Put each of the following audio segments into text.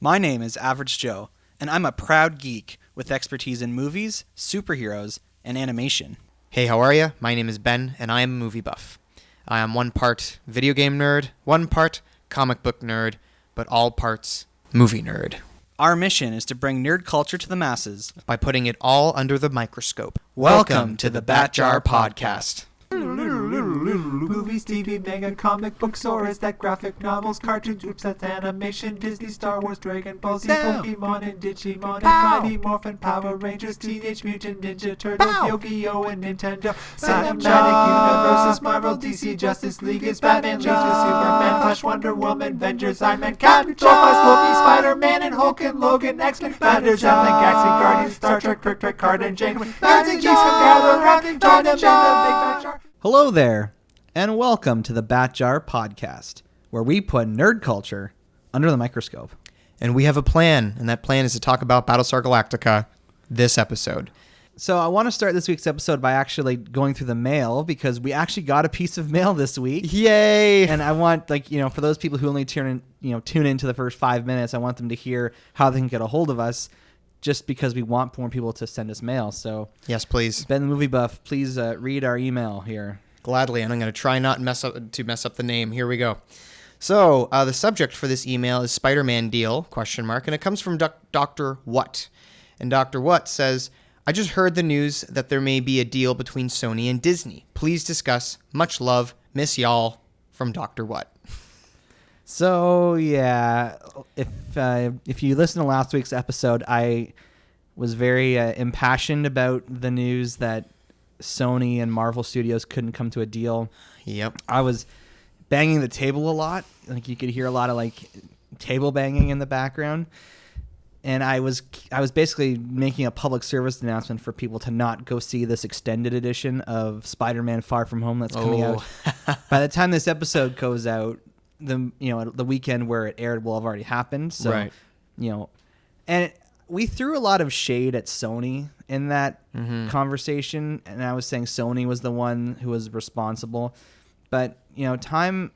My name is Average Joe, and I'm a proud geek with expertise in movies, superheroes, and animation. Hey, how are you? My name is Ben, and I am a movie buff. I am one part video game nerd, one part comic book nerd, but all parts movie nerd. Our mission is to bring nerd culture to the masses by putting it all under the microscope. Welcome to the Bat Jar Podcast. Movies, TV, manga, comic books, or is that graphic novels, cartoons, websites, animation, Disney, Star Wars, Dragon Ball Z, Pokemon, and Digimon, and Mighty Morphin, Power Rangers, Teenage Mutant Ninja Turtles, Yu-Gi-Oh, and Nintendo, Cinematic Universes, Marvel, DC, Justice League, is Batman, Leagues with Superman, Flash, Wonder Woman, Avengers, Iron Man, Captain Marvel, Loki, Spider-Man, and Hulk, and Logan, X-Men, Battlestar Galactica, Guardians, Star Trek, Trick Trick, Card, and Janeway, Nerds and Geeks come gather around and join them in the Big Bat Jar. Hello there, and welcome to the Bat Jar Podcast, where we put nerd culture under the microscope. And we have a plan, and that plan is to talk about Battlestar Galactica this episode. So I want to start this week's episode by actually going through the mail, because we actually got a piece of mail this week. Yay! And I want, for those people who only tune into the first 5 minutes, I want them to hear how they can get a hold of us, just because we want more people to send us mail. So yes, please. Ben the Movie Buff, please read our email here. Gladly, and I'm going to try not mess up the name. Here we go. So the subject for this email is Spider-Man deal, ? And it comes from Dr. What. And Dr. What says, I just heard the news that there may be a deal between Sony and Disney. Please discuss. Much love. Miss y'all. From Dr. What. So, yeah, if you listen to last week's episode, I was very impassioned about the news that Sony and Marvel Studios couldn't come to a deal. Yep. I was banging the table a lot. Like, you could hear a lot of table banging in the background. And I was basically making a public service announcement for people to not go see this extended edition of Spider-Man Far From Home that's coming out. By the time this episode goes out, the weekend where it aired will have already happened. So, right. And we threw a lot of shade at Sony in that conversation, and I was saying Sony was the one who was responsible. But, time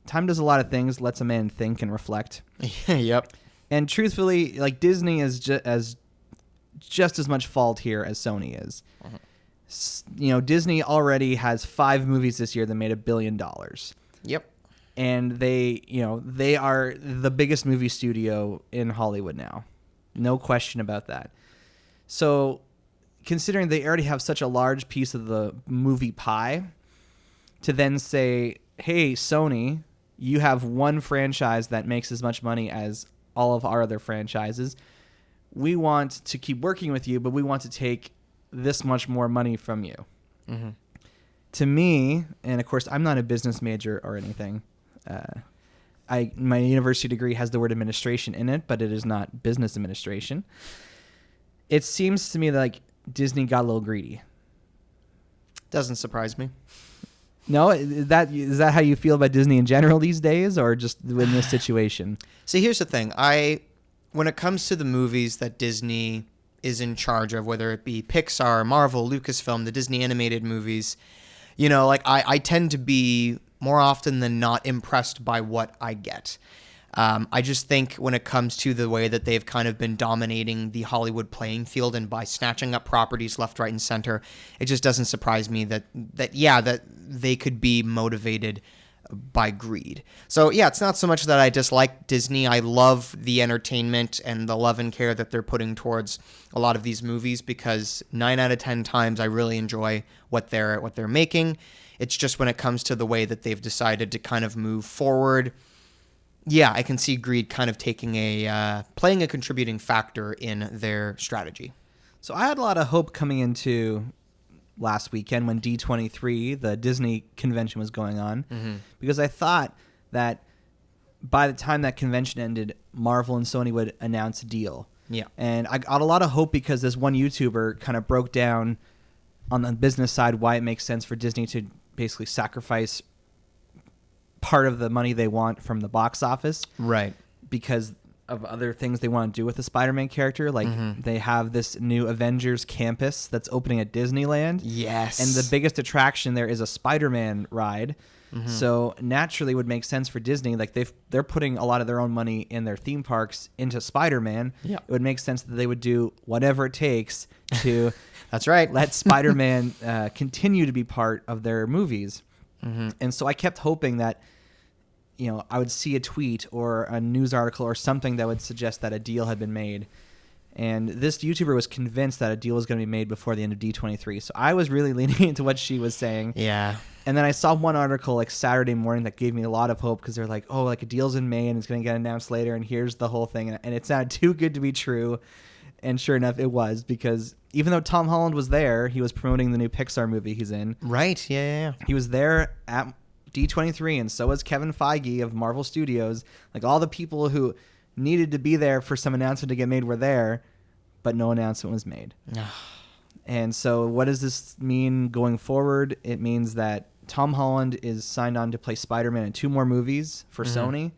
does a lot of things, lets a man think and reflect. Yep. And truthfully, Disney is just as much fault here as Sony is. Disney already has 5 movies this year that made $1 billion. Yep. And they are the biggest movie studio in Hollywood now. No question about that. So, considering they already have such a large piece of the movie pie, to then say, hey, Sony, you have one franchise that makes as much money as all of our other franchises. We want to keep working with you, but we want to take this much more money from you. Mm-hmm. To me, and of course, I'm not a business major or anything. My university degree has the word administration in it, but it is not business administration. It seems to me that Disney got a little greedy. Doesn't surprise me. No, is that how you feel about Disney in general these days, or just in this situation? See, here's the thing. When it comes to the movies that Disney is in charge of, whether it be Pixar, Marvel, Lucasfilm, the Disney animated movies, I tend to be more often than not impressed by what I get. I just think when it comes to the way that they've kind of been dominating the Hollywood playing field and by snatching up properties left, right, and center, it just doesn't surprise me that they could be motivated by greed. So yeah, it's not so much that I dislike Disney. I love the entertainment and the love and care that they're putting towards a lot of these movies, because 9 out of 10 times I really enjoy what they're making. It's just when it comes to the way that they've decided to kind of move forward, yeah, I can see greed kind of playing a contributing factor in their strategy. So I had a lot of hope coming into last weekend when D23, the Disney convention, was going on, because I thought that by the time that convention ended, Marvel and Sony would announce a deal. Yeah. And I got a lot of hope because this one YouTuber kind of broke down on the business side why it makes sense for Disney to basically sacrifice part of the money they want from the box office. Right. Because of other things they want to do with the Spider-Man character. They have this new Avengers campus that's opening at Disneyland. Yes. And the biggest attraction there is a Spider-Man ride. So naturally, it would make sense for Disney. Like they're putting a lot of their own money in their theme parks into Spider-Man. Yeah. It would make sense that they would do whatever it takes to That's right. let Spider-Man continue to be part of their movies. And so I kept hoping that, I would see a tweet or a news article or something that would suggest that a deal had been made. And this YouTuber was convinced that a deal was going to be made before the end of D23. So I was really leaning into what she was saying. Yeah. And then I saw one article like Saturday morning that gave me a lot of hope because they're like, oh, like a deal's in May and it's going to get announced later. And here's the whole thing. And it sounded too good to be true. And sure enough, it was, because even though Tom Holland was there, he was promoting the new Pixar movie he's in. Right. Yeah. He was there at D23, and so was Kevin Feige of Marvel Studios. Like all the people who needed to be there for some announcement to get made were there, but no announcement was made. And so what does this mean going forward? It means that Tom Holland is signed on to play Spider-Man in 2 more movies for Sony.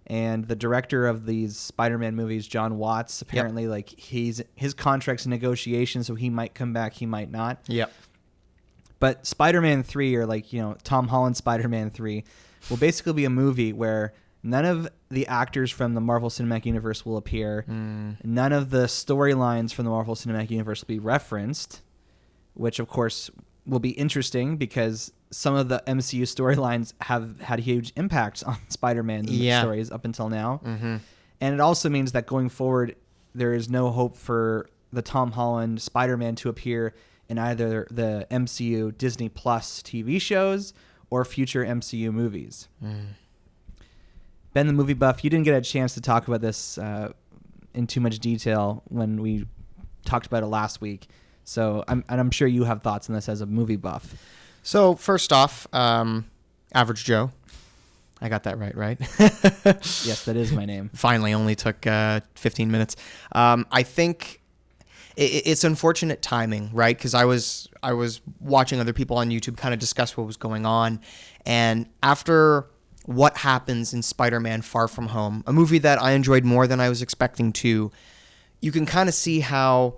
And the director of these Spider-Man movies, John Watts, apparently like his contract's in negotiation, so he might come back, he might not. Yep. But Spider-Man 3, or like, Tom Holland Spider-Man 3, will basically be a movie where none of the actors from the Marvel Cinematic Universe will appear. None of the storylines from the Marvel Cinematic Universe will be referenced, which of course will be interesting because some of the MCU storylines have had huge impacts on Spider-Man's stories up until now. And it also means that going forward, there is no hope for the Tom Holland Spider-Man to appear in either the MCU Disney Plus TV shows or future MCU movies. Ben the Movie Buff, you didn't get a chance to talk about this in too much detail when we talked about it last week. So I'm sure you have thoughts on this as a movie buff. So first off, Average Joe. I got that right? Yes, that is my name. Finally, only took 15 minutes. I think it's unfortunate timing, right? Because I was watching other people on YouTube kind of discuss what was going on, and after what happens in Spider-Man Far From Home, a movie that I enjoyed more than I was expecting to, you can kind of see how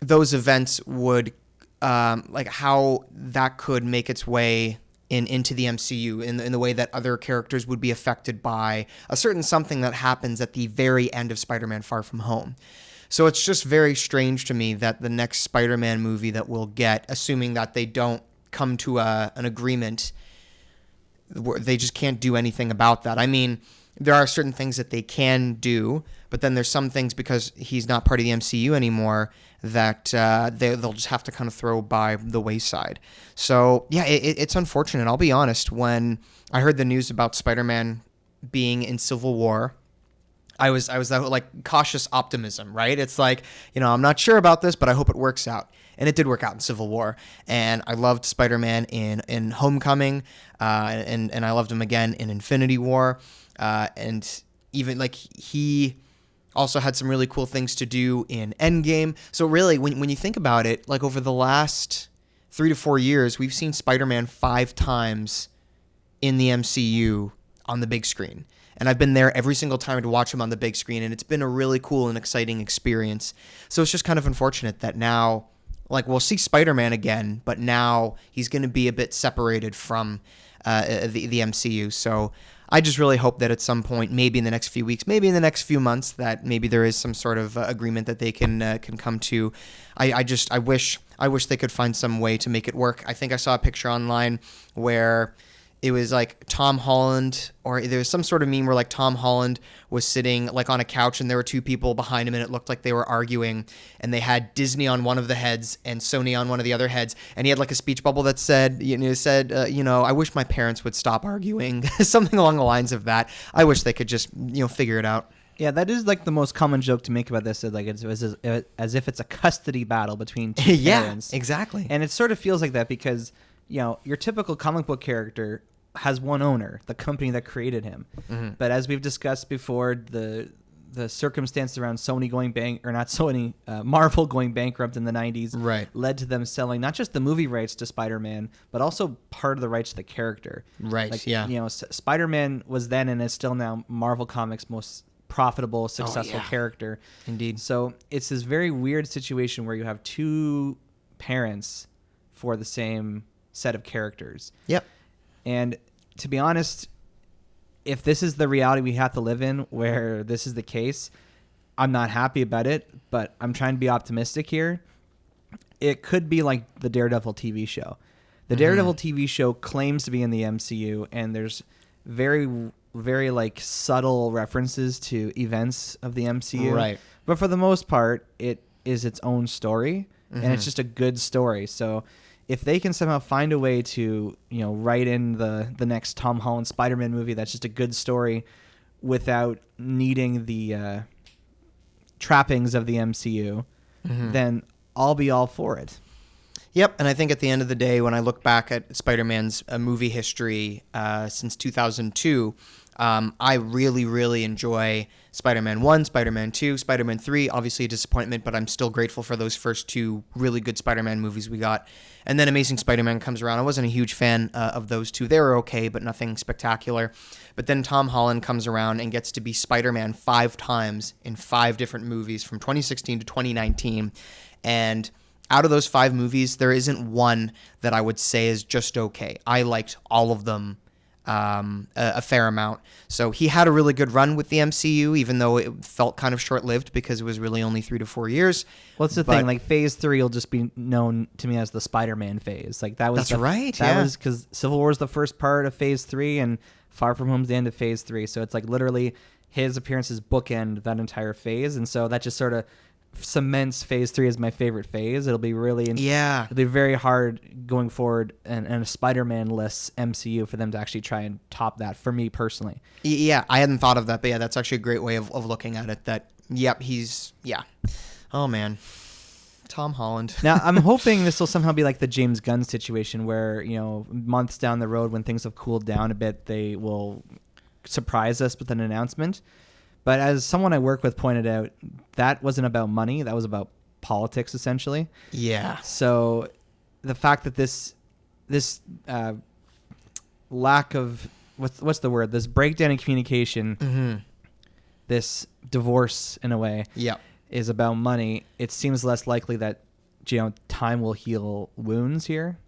those events would, like how that could make its way into the MCU in the way that other characters would be affected by a certain something that happens at the very end of Spider-Man Far From Home. So it's just very strange to me that the next Spider-Man movie that we'll get, assuming that they don't come to an agreement, they just can't do anything about that. I mean, there are certain things that they can do, but then there's some things, because he's not part of the MCU anymore, that they'll just have to kind of throw by the wayside. So yeah, it's unfortunate. I'll be honest, when I heard the news about Spider-Man being in Civil War, I was like cautious optimism, right? It's like, I'm not sure about this, but I hope it works out. And it did work out in Civil War. And I loved Spider-Man in Homecoming, and I loved him again in Infinity War. And even like he also had some really cool things to do in Endgame. So really, when you think about it, like over the last 3 to 4 years, we've seen Spider-Man 5 times in the MCU on the big screen. And I've been there every single time to watch him on the big screen, and it's been a really cool and exciting experience. So it's just kind of unfortunate that now, like, we'll see Spider-Man again, but now he's going to be a bit separated from the MCU. So I just really hope that at some point, maybe in the next few weeks, maybe in the next few months, that maybe there is some sort of agreement that they can come to. I wish they could find some way to make it work. I think I saw a picture online where it was like Tom Holland, or there was some sort of meme where like Tom Holland was sitting like on a couch and there were 2 people behind him and it looked like they were arguing, and they had Disney on one of the heads and Sony on one of the other heads, and he had like a speech bubble that said, I wish my parents would stop arguing, something along the lines of that. I wish they could just, figure it out. Yeah, that is like the most common joke to make about this, is like it's as if it's a custody battle between 2 parents. Yeah, exactly. And it sort of feels like that because, your typical comic book character has one owner, the company that created him. But as we've discussed before, the circumstances around Sony going Marvel going bankrupt in the 90s led to them selling not just the movie rights to Spider-Man, but also part of the rights to the character. Spider-Man was then and is still now Marvel Comics' most profitable, successful character. Indeed. So it's this very weird situation where you have 2 parents for the same set of characters. Yep. And to be honest, if this is the reality we have to live in, where this is the case, I'm not happy about it, but I'm trying to be optimistic here. It could be like the Daredevil TV show. The Daredevil TV show claims to be in the MCU, and there's very, very like subtle references to events of the MCU. Right. But for the most part, it is its own story, and it's just a good story. So if they can somehow find a way to, write in the next Tom Holland Spider-Man movie that's just a good story without needing the trappings of the MCU, then I'll be all for it. Yep, and I think at the end of the day, when I look back at Spider-Man's movie history since 2002, I really, really enjoy Spider-Man 1, Spider-Man 2, Spider-Man 3, obviously a disappointment, but I'm still grateful for those first two really good Spider-Man movies we got. And then Amazing Spider-Man comes around. I wasn't a huge fan of those two. They were okay, but nothing spectacular. But then Tom Holland comes around and gets to be Spider-Man 5 times in 5 different movies from 2016 to 2019. And out of those 5 movies, there isn't one that I would say is just okay. I liked all of them a fair amount. So he had a really good run with the MCU, even though it felt kind of short-lived because it was really only 3 to 4 years. Well, that's the thing. Like Phase 3 will just be known to me as the Spider-Man phase. Like that was That's right. That was because Civil War is the first part of Phase 3, and Far From Home's the end of Phase 3. So it's like literally his appearances bookend that entire phase, and so that just sort of cements Phase 3 as my favorite phase. It'll be really it'll be very hard going forward and a Spider-Man-less MCU for them to actually try and top that for me personally. Yeah, I hadn't thought of that, but yeah, that's actually a great way of looking at it. That oh man, Tom Holland. Now I'm hoping this will somehow be like the James Gunn situation where, months down the road when things have cooled down a bit, they will surprise us with an announcement. But as someone I work with pointed out, that wasn't about money. That was about politics, essentially. Yeah. So the fact that this lack of what's the word? This breakdown in communication, this divorce in a way, is about money. It seems less likely that time will heal wounds here.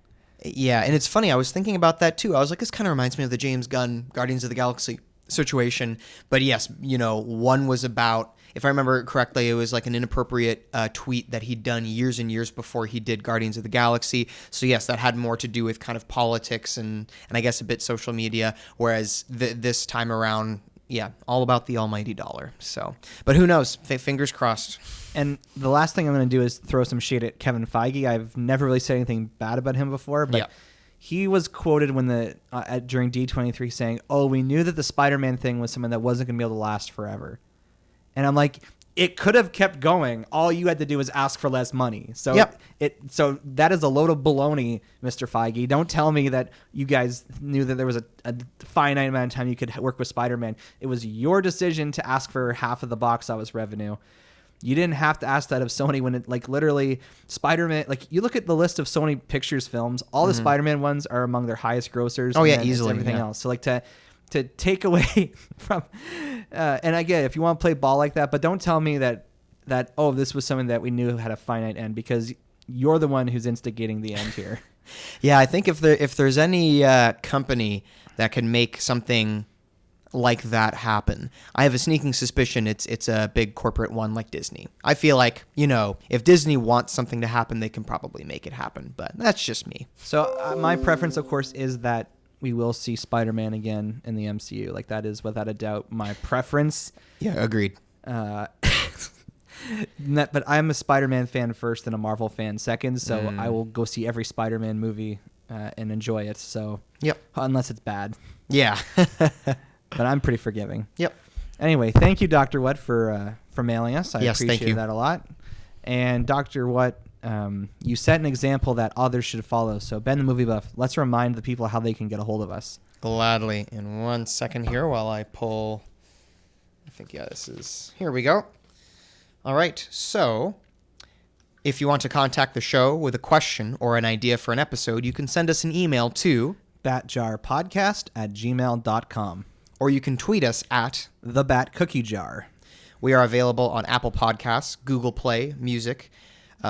Yeah, and it's funny. I was thinking about that too. I was like, this kind of reminds me of the James Gunn Guardians of the Galaxy situation. But yes, one was about, if I remember correctly, it was like an inappropriate tweet that he'd done years and years before he did Guardians of the Galaxy. So yes, that had more to do with kind of politics and I guess a bit social media, whereas this time around, all about the almighty dollar. So, but who knows? Fingers crossed. And the last thing I'm going to do is throw some shade at Kevin Feige. I've never really said anything bad about him before, but he was quoted when during D23 saying, "Oh, we knew that the Spider-Man thing was something that wasn't going to be able to last forever." And I'm like, it could have kept going. All you had to do was ask for less money. So so that is a load of baloney, Mr. Feige. Don't tell me that you guys knew that there was a finite amount of time you could work with Spider-Man. It was your decision to ask for half of the box office revenue. You didn't have to ask that of Sony when it, like, literally Spider-Man, like, you look at the list of Sony Pictures films, all the Spider-Man ones are among their highest grossers. Oh, yeah, easily. Everything else. So, like, to take away from, and again, if you want to play ball like that, but don't tell me that, oh, this was something that we knew had a finite end, because you're the one who's instigating the end here. Yeah, I think if there's any company that can make something like that happen, I have a sneaking suspicion it's a big corporate one like Disney. I feel like, if Disney wants something to happen, they can probably make it happen, but that's just me. So my preference, of course, is that we will see Spider-Man again in the MCU. Like, that is without a doubt my preference. Yeah, agreed. But I'm a Spider-Man fan first and a Marvel fan second, so I will go see every Spider-Man movie and enjoy it. So unless it's bad. Yeah. But I'm pretty forgiving. Yep. Anyway, thank you, Dr. Watt, for mailing us. I appreciate appreciate that a lot. And Dr. Watt, you set an example that others should follow. So, Ben the Movie Buff, let's remind the people how they can get a hold of us. Gladly. In 1 second here while I pull, here we go. All right. So, if you want to contact the show with a question or an idea for an episode, you can send us an email to batjarpodcast@gmail.com. Or you can tweet us at The Bat Cookie Jar. We are available on Apple Podcasts, Google Play Music,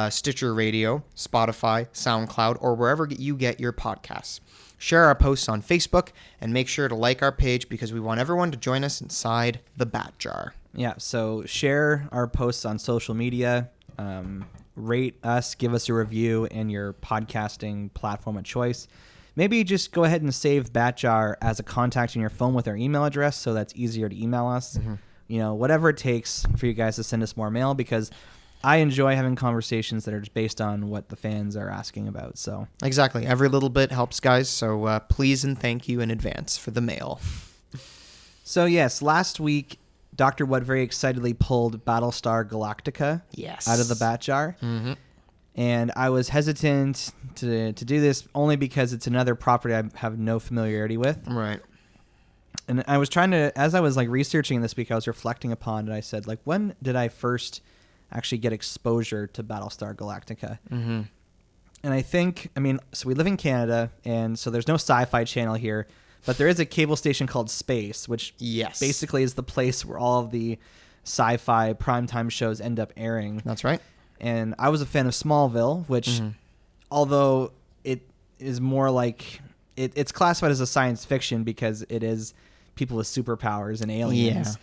Stitcher Radio, Spotify, SoundCloud, or wherever you get your podcasts. share our posts on Facebook, and make sure to like our page because we want everyone to join us inside the Bat Jar. Yeah, so share our posts on social media, rate us, give us a review in your podcasting platform of choice. Maybe just go ahead and save Bat Jar as a contact in your phone with our email address so that's easier to email us. You know, whatever it takes for you guys to send us more mail, because I enjoy having conversations that are just based on what the fans are asking about. So Exactly. Every little bit helps, guys. So please and thank you in advance for the mail. So yes, last week, Dr. What very excitedly pulled Battlestar Galactica out of the Bat Jar. And I was hesitant to do this only because it's another property I have no familiarity with. Right. And I was trying to, as I was like researching this week, I was reflecting upon it. I said, like, when did I first actually get exposure to Battlestar Galactica? And I think, I mean, so we live in Canada, and so there's no sci-fi channel here. But there is a cable station called Space, which basically is the place where all of the sci-fi primetime shows end up airing. That's right. And I was a fan of Smallville, which, although it is more like, it's classified as a science fiction because it is people with superpowers and aliens.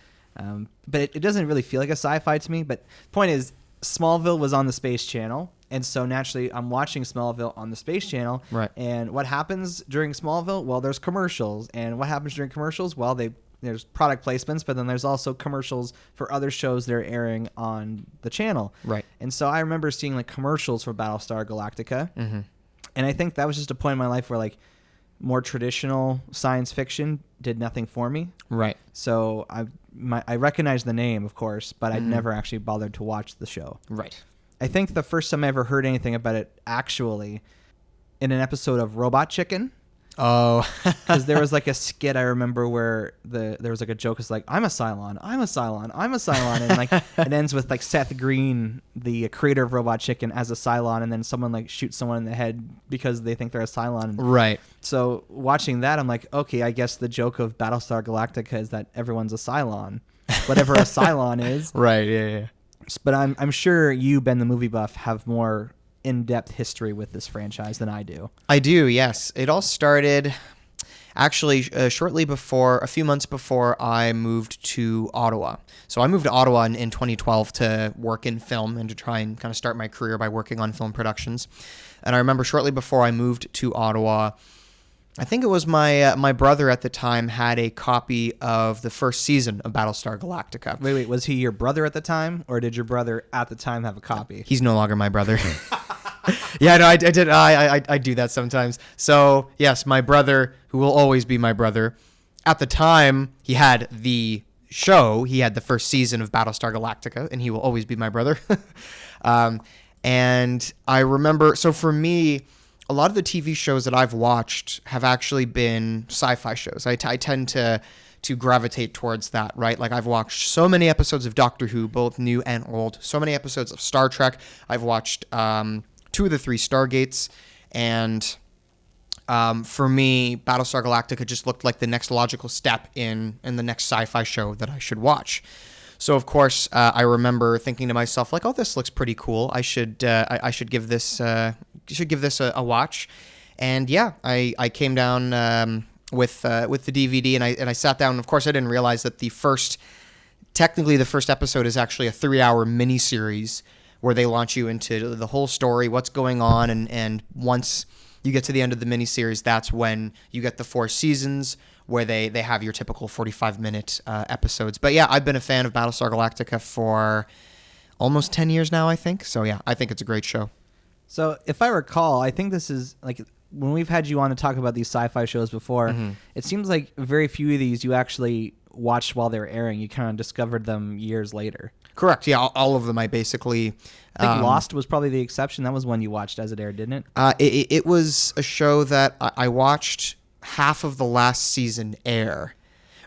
But it doesn't really feel like a sci-fi to me. But the point is, Smallville was on the Space Channel. And so naturally, I'm watching Smallville on the Space Channel. Right. And what happens during Smallville? Well, there's commercials. And what happens during commercials? Well, there's product placements, but then there's also commercials for other shows that are airing on the channel. Right. And so I remember seeing like commercials for Battlestar Galactica. And I think that was just a point in my life where like more traditional science fiction did nothing for me. Right. So I recognized the name, of course, but I'd never actually bothered to watch the show. Right. I think the first time I ever heard anything about it actually in an episode of Robot Chicken. Oh. Because there was like a skit I remember where there was like a joke. It's like, I'm a Cylon, I'm a Cylon, I'm a Cylon. And like it ends with like Seth Green, the creator of Robot Chicken, as a Cylon. And then someone like shoots someone in the head because they think they're a Cylon. Right. So watching that, I'm like, okay, I guess the joke of Battlestar Galactica is that everyone's a Cylon. Whatever a Cylon is. Right, yeah. But I'm sure you, Ben the movie buff, have more in-depth history with this franchise than I do. I do, yes. It all started actually shortly before, a few months before I moved to Ottawa. So I moved to Ottawa in 2012 to work in film and to try and kind of start my career by working on film productions. And I remember shortly before I moved to Ottawa, I think it was my brother at the time had a copy of the first season of Battlestar Galactica. Wait, was he your brother at the time, or did your brother at the time have a copy? He's no longer my brother. Yeah, no, I did. I do that sometimes. So yes, my brother, who will always be my brother, at the time he had the show. He had the first season of Battlestar Galactica, and he will always be my brother. And I remember, so for me, a lot of the TV shows that I've watched have actually been sci-fi shows. I tend to gravitate towards that, right? Like I've watched so many episodes of Doctor Who, both new and old, so many episodes of Star Trek. I've watched 2 of the 3 Stargates, and for me, Battlestar Galactica just looked like the next logical step in the next sci-fi show that I should watch. So of course, I remember thinking to myself, like, "Oh, this looks pretty cool. I should give this a watch." And yeah, I came down with the DVD and I sat down. And of course, I didn't realize that the first episode is actually a 3-hour miniseries where they launch you into the whole story, what's going on, and once you get to the end of the miniseries, that's when you get the 4 seasons where they have your typical 45-minute episodes. But yeah, I've been a fan of Battlestar Galactica for almost 10 years now, I think. So yeah, I think it's a great show. So if I recall, I think this is like when we've had you on to talk about these sci-fi shows before, it seems like very few of these you actually watched while they were airing. You kind of discovered them years later. Correct. Yeah, all of them. I basically... I think Lost was probably the exception. That was one you watched as it aired, didn't it? It was a show that I watched half of the last season air.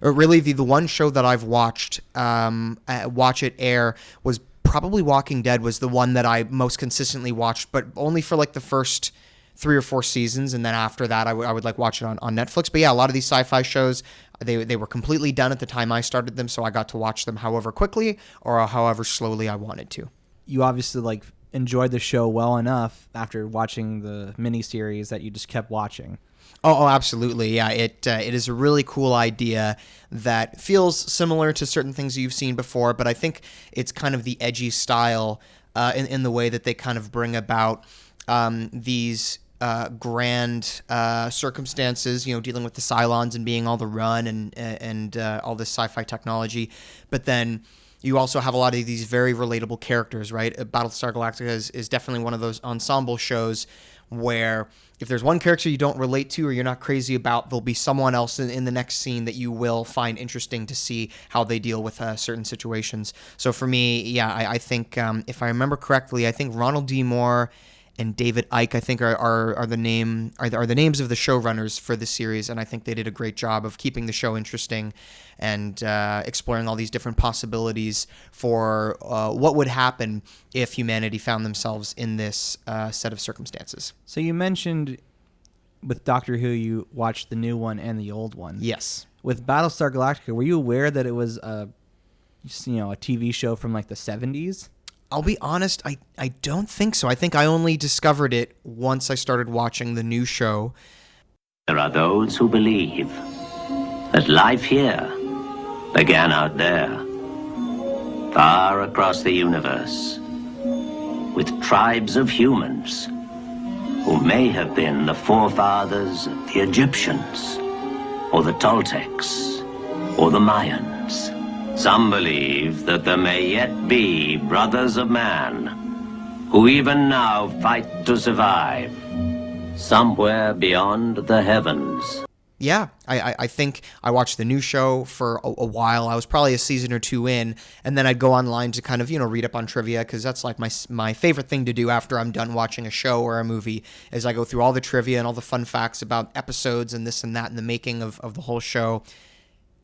Or really, the one show that I've watched watch it air was probably Walking Dead was the one that I most consistently watched, but only for like the first 3 or 4 seasons, and then after that I would like watch it on Netflix. But yeah, a lot of these sci-fi shows, they were completely done at the time I started them, so I got to watch them however quickly or however slowly I wanted to. You obviously enjoyed the show well enough after watching the miniseries that you just kept watching. Oh, absolutely. Yeah, it is a really cool idea that feels similar to certain things you've seen before, but I think it's kind of the edgy style in the way that they kind of bring about these grand circumstances, dealing with the Cylons and being all the run and all this sci-fi technology. But then you also have a lot of these very relatable characters, right? Battlestar Galactica is definitely one of those ensemble shows where if there's one character you don't relate to or you're not crazy about, there'll be someone else in the next scene that you will find interesting to see how they deal with certain situations. So for me, yeah, I think if I remember correctly, I think Ronald D. Moore and David Eick, I think, are the names of the showrunners for the series, and I think they did a great job of keeping the show interesting and exploring all these different possibilities for what would happen if humanity found themselves in this set of circumstances. So you mentioned with Doctor Who you watched the new one and the old one. Yes. With Battlestar Galactica, were you aware that it was a TV show from like the 70s? I'll be honest, I don't think so. I think I only discovered it once I started watching the new show. There are those who believe that life here began out there, far across the universe, with tribes of humans who may have been the forefathers of the Egyptians, or the Toltecs, or the Mayans. Some believe that there may yet be brothers of man who even now fight to survive somewhere beyond the heavens. Yeah, I think I watched the new show for a while. I was probably a season or two in, and then I'd go online to kind of, read up on trivia, because that's like my favorite thing to do after I'm done watching a show or a movie, is I go through all the trivia and all the fun facts about episodes and this and that and the making of the whole show.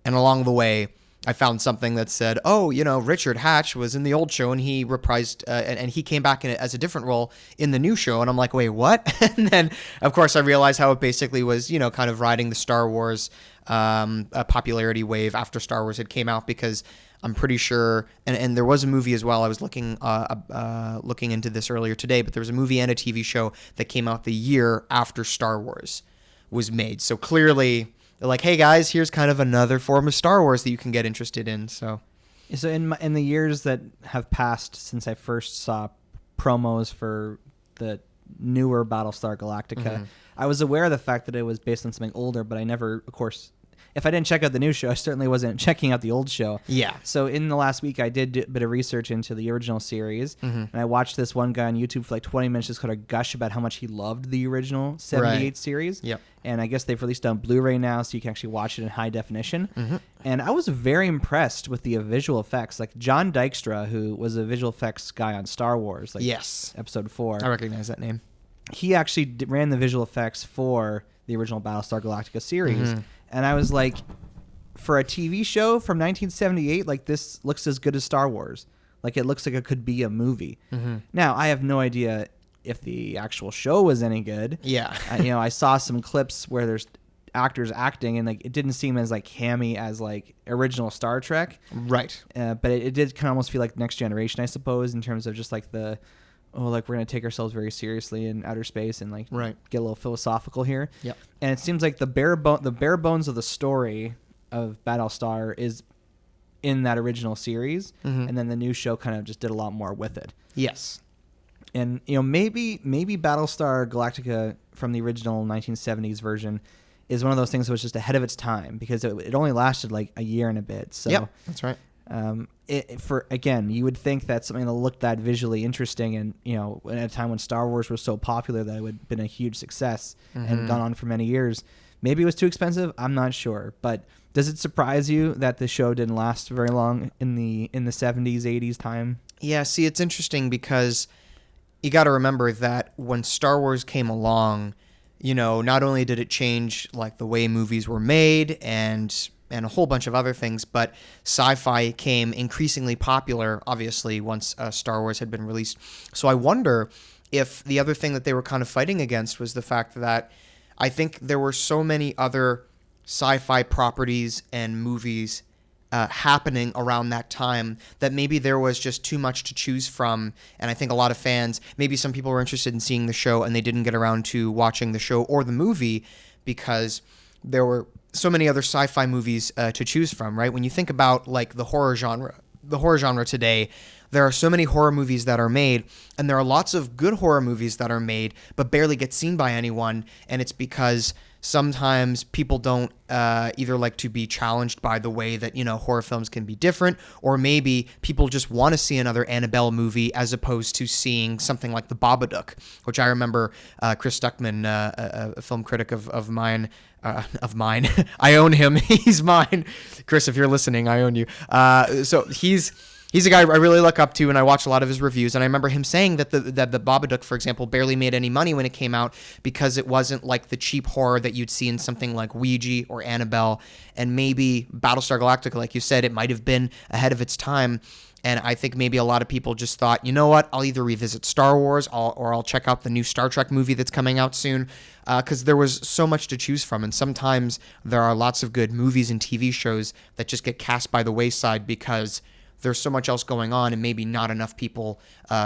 And along the way, I found something that said, Richard Hatch was in the old show and he reprised, and he came back in it as a different role in the new show. And I'm like, wait, what? And then, of course, I realized how it basically was, kind of riding the Star Wars popularity wave after Star Wars had came out, because I'm pretty sure, and there was a movie as well. I was looking into this earlier today, but there was a movie and a TV show that came out the year after Star Wars was made. So clearly, they're like, hey guys, here's kind of another form of Star Wars that you can get interested in. So in the years that have passed since I first saw promos for the newer Battlestar Galactica, I was aware of the fact that it was based on something older, but I never, of course, if I didn't check out the new show, I certainly wasn't checking out the old show. Yeah. So in the last week, I did a bit of research into the original series, and I watched this one guy on YouTube for like 20 minutes just kind of gush about how much he loved the original 78 series. Yep. And I guess they've released it on Blu-ray now, so you can actually watch it in high definition. And I was very impressed with the visual effects. Like John Dykstra, who was a visual effects guy on Star Wars, like yes, Episode 4. I recognize that name. He actually ran the visual effects for the original Battlestar Galactica series. And I was like, for a TV show from 1978, like this looks as good as Star Wars. Like it looks like it could be a movie. Now, I have no idea if the actual show was any good. Yeah. I saw some clips where there's actors acting, and like it didn't seem as like hammy as like original Star Trek. Right. But it did kind of almost feel like Next Generation, I suppose, in terms of just like we're going to take ourselves very seriously in outer space and like get a little philosophical here. Yep. And it seems like the bare bones of the story of Battlestar is in that original series, and then the new show kind of just did a lot more with it. Yes. And maybe Battlestar Galactica from the original 1970s version is one of those things that was just ahead of its time, because it only lasted like a year and a bit. So yep, that's right. You would think that something that looked that visually interesting, and at a time when Star Wars was so popular that it would have been a huge success and gone on for many years. Maybe it was too expensive. I'm not sure, but does it surprise you that the show didn't last very long in the 70s, 80s time? Yeah. See, it's interesting because you got to remember that when Star Wars came along, not only did it change like the way movies were made and a whole bunch of other things, but sci-fi came increasingly popular, obviously, once Star Wars had been released. So I wonder if the other thing that they were kind of fighting against was the fact that I think there were so many other sci-fi properties and movies happening around that time that maybe there was just too much to choose from. And I think a lot of fans, maybe some people were interested in seeing the show and they didn't get around to watching the show or the movie because there were so many other sci-fi movies to choose from, right? When you think about like the horror genre today, there are so many horror movies that are made, and there are lots of good horror movies that are made but barely get seen by anyone, and it's because sometimes people don't either like to be challenged by the way that, you know, horror films can be different, or maybe people just want to see another Annabelle movie as opposed to seeing something like The Babadook, which I remember Chris Stuckman, a film critic of mine, I own him. He's mine. Chris, if you're listening, I own you. So he's a guy I really look up to, and I watch a lot of his reviews. And I remember him saying that the Babadook, for example, barely made any money when it came out because it wasn't like the cheap horror that you'd see in something like Ouija or Annabelle. And maybe Battlestar Galactica, like you said, it might have been ahead of its time. And I think maybe a lot of people just thought, you know what, I'll either revisit Star Wars or I'll check out the new Star Trek movie that's coming out soon, because there was so much to choose from. And sometimes there are lots of good movies and TV shows that just get cast by the wayside because there's so much else going on and maybe not enough people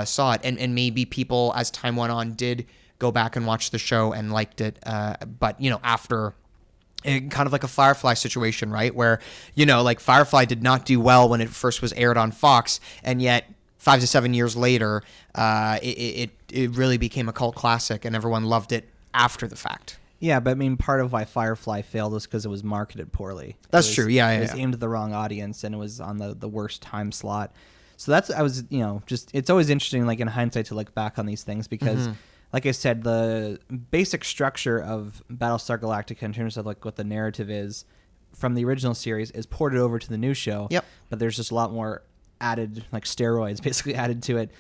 saw it. And maybe people, as time went on, did go back and watch the show and liked it. But, you know, after... kind of like a Firefly situation, right? Where, you know, like Firefly did not do well when it first was aired on Fox, and yet 5 to 7 years later, it really became a cult classic, and everyone loved it after the fact. Yeah, but I mean, part of why Firefly failed was because it was marketed poorly. That's true. Yeah, it was aimed at the wrong audience, and it was on the worst time slot. So it's always interesting, like in hindsight, to look back on these things because. Like I said, the basic structure of Battlestar Galactica in terms of like what the narrative is from the original series is ported over to the new show. Yep. But there's just a lot more added, like steroids basically added to it.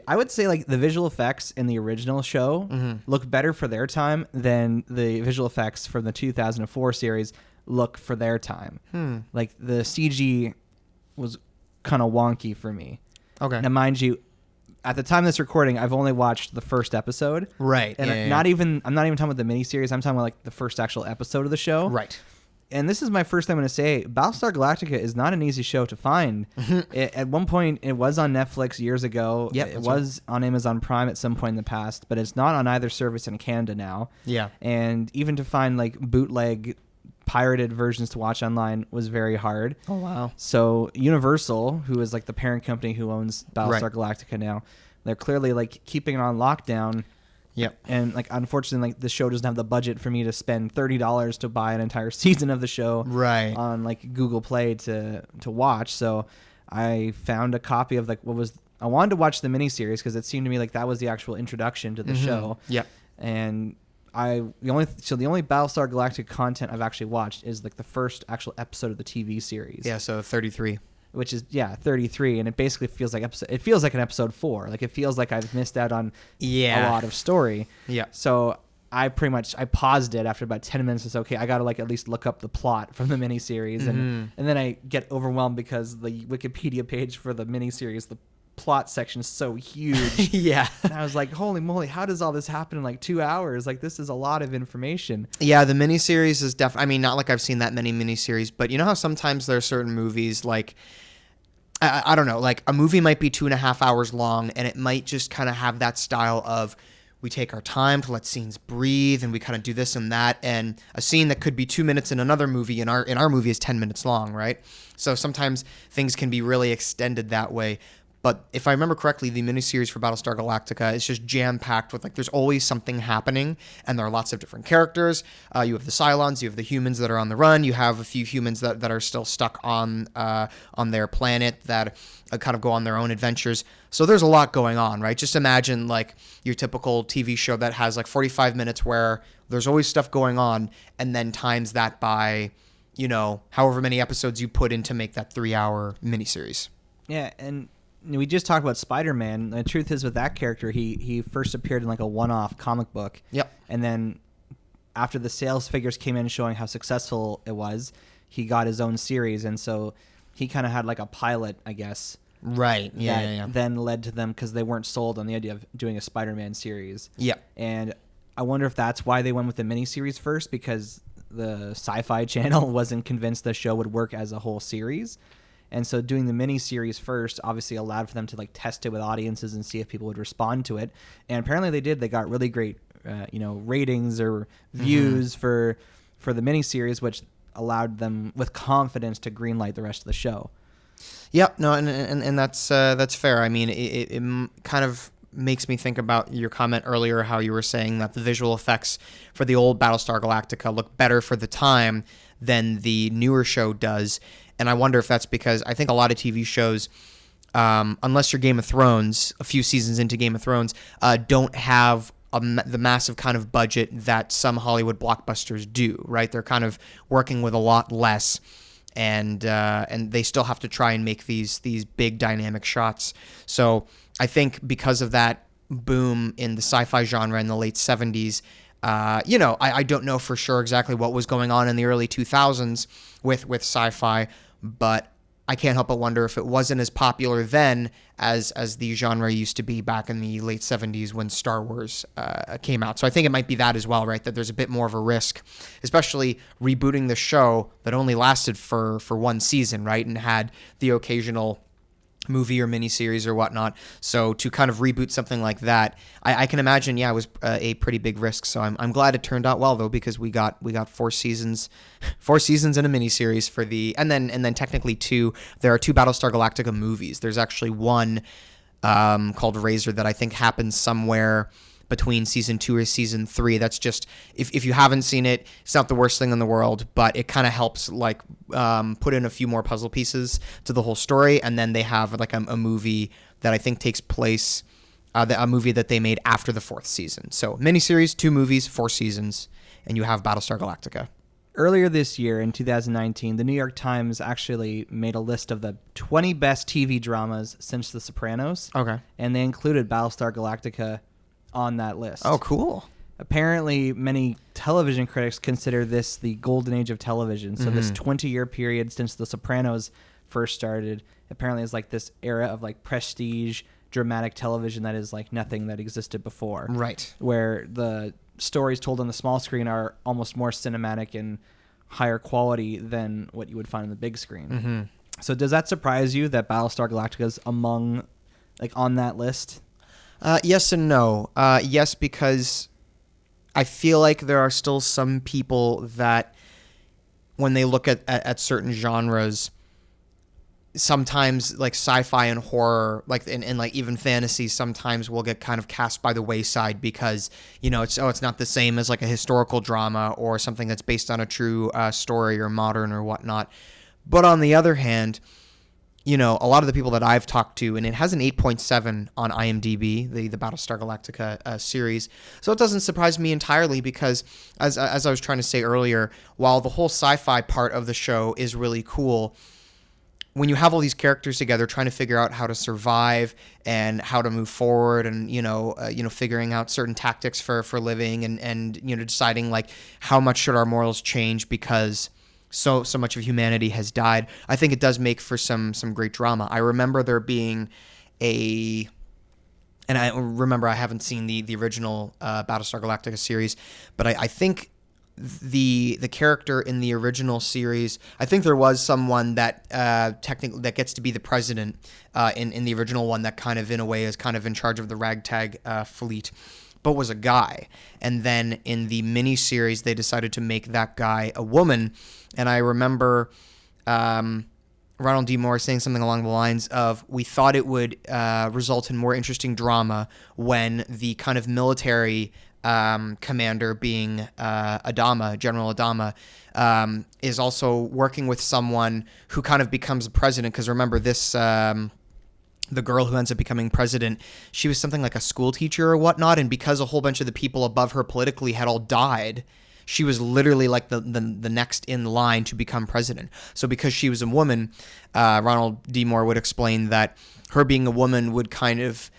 I would say like the visual effects in the original show look better for their time than the visual effects from the 2004 series look for their time. Like the CG was kind of wonky for me. Okay. Now, mind you, at the time of this recording, I've only watched the first episode. Right. And I'm not even talking about the miniseries. I'm talking about like the first actual episode of the show. Right. And this is my first time going to say Battlestar Galactica is not an easy show to find. At one point, it was on Netflix years ago. Yep, it was on Amazon Prime at some point in the past, but it's not on either service in Canada now. Yeah. And even to find like bootleg pirated versions to watch online was very hard. Oh, wow. So Universal, who is like the parent company who owns Battlestar Galactica now, they're clearly like keeping it on lockdown. Yep. And like unfortunately, like the show doesn't have the budget for me to spend $30 to buy an entire season of the show on like Google Play to watch. So I found a copy of like I wanted to watch the miniseries because it seemed to me like that was the actual introduction to the show. Yep. And the only Battlestar Galactica content I've actually watched is like the first actual episode of the TV series. Yeah, so 33. Which is 33, and it basically feels like an episode 4. Like it feels like I've missed out on a lot of story. Yeah. So I paused it after about 10 minutes and said, okay, I gotta like at least look up the plot from the miniseries, and then I get overwhelmed because the Wikipedia page for the miniseries, the plot section is so huge. Yeah. And I was like, holy moly, how does all this happen in like 2 hours? Like this is a lot of information. Yeah, the miniseries is I mean, not like I've seen that many miniseries, but you know how sometimes there are certain movies like I don't know, like a movie might be 2.5 hours long, and it might just kind of have that style of we take our time to let scenes breathe, and we kind of do this and that, and a scene that could be 2 minutes in another movie in our movie is 10 minutes long, right? So sometimes things can be really extended that way. But if I remember correctly, the miniseries for Battlestar Galactica is just jam-packed with, like, there's always something happening, and there are lots of different characters. You have the Cylons, you have the humans that are on the run, you have a few humans that are still stuck on their planet that kind of go on their own adventures. So there's a lot going on, right? Just imagine, like, your typical TV show that has, like, 45 minutes where there's always stuff going on, and then times that by, you know, however many episodes you put in to make that 3-hour miniseries. Yeah, and we just talked about Spider-Man. The truth is, with that character, he first appeared in like a one-off comic book. Yep. And then after the sales figures came in showing how successful it was, he got his own series, and so he kind of had like a pilot, I guess. Right. Yeah. Then led to them because they weren't sold on the idea of doing a Spider-Man series. Yeah. And I wonder if that's why they went with the miniseries first, because the Sci-Fi Channel wasn't convinced the show would work as a whole series. And so doing the mini-series first obviously allowed for them to like test it with audiences and see if people would respond to it. And apparently they did. They got really great ratings or views for the miniseries, which allowed them with confidence to greenlight the rest of the show. Yep. No, and that's fair. I mean, it kind of makes me think about your comment earlier, how you were saying that the visual effects for the old Battlestar Galactica look better for the time than the newer show does. And I wonder if that's because I think a lot of TV shows, unless you're Game of Thrones, a few seasons into Game of Thrones, don't have the massive kind of budget that some Hollywood blockbusters do, right? They're kind of working with a lot less, and they still have to try and make these big dynamic shots. So I think because of that boom in the sci-fi genre in the late 70s, I don't know for sure exactly what was going on in the early 2000s with sci-fi, but I can't help but wonder if it wasn't as popular then as the genre used to be back in the late 70s when Star Wars came out. So I think it might be that as well, right? That there's a bit more of a risk, especially rebooting the show that only lasted for one season, right? And had the occasional movie or miniseries or whatnot. So to kind of reboot something like that, I can imagine, it was a pretty big risk. So I'm glad it turned out well though, because we got 4 seasons and a miniseries for and then technically 2. There are 2 Battlestar Galactica movies. There's actually one called Razor that I think happens somewhere between season 2 or season 3. That's just, if you haven't seen it, it's not the worst thing in the world, but it kind of helps put in a few more puzzle pieces to the whole story. And then they have a movie that I think takes place, a movie that they made after the 4th season. So miniseries, 2 movies, 4 seasons, and you have Battlestar Galactica. Earlier this year, in 2019, the New York Times actually made a list of the 20 best TV dramas since The Sopranos. Okay. And they included Battlestar Galactica on that list. Oh, cool. Apparently, many television critics consider this the golden age of television. So this 20-year period since The Sopranos first started apparently is this era of prestige, dramatic television that is nothing that existed before. Right. Where the stories told on the small screen are almost more cinematic and higher quality than what you would find on the big screen. Mm-hmm. So does that surprise you that Battlestar Galactica is among, on that list? Yes and no. Yes, because I feel like there are still some people that when they look at certain genres, sometimes sci-fi and horror, and even fantasy sometimes will get kind of cast by the wayside because, it's not the same as a historical drama or something that's based on a true story or modern or whatnot. But on the other hand, a lot of the people that I've talked to, and it has an 8.7 on IMDb, the Battlestar Galactica series. So it doesn't surprise me entirely because, as I was trying to say earlier, while the whole sci-fi part of the show is really cool, when you have all these characters together trying to figure out how to survive and how to move forward and, figuring out certain tactics for living and deciding how much should our morals change because so much of humanity has died, I think it does make for some great drama. I remember there being and I remember I haven't seen the original Battlestar Galactica series, but I think the character in the original series, I think there was someone that technically that gets to be the president in the original one that kind of in a way is kind of in charge of the ragtag fleet, but was a guy. And then in the miniseries, they decided to make that guy a woman. And I remember Ronald D. Moore saying something along the lines of, we thought it would result in more interesting drama when the kind of military commander being General Adama, is also working with someone who kind of becomes the president. Because remember this... the girl who ends up becoming president, she was something like a school teacher or whatnot, and because a whole bunch of the people above her politically had all died, she was literally the next in line to become president. So because she was a woman, Ronald D. Moore would explain that her being a woman would kind of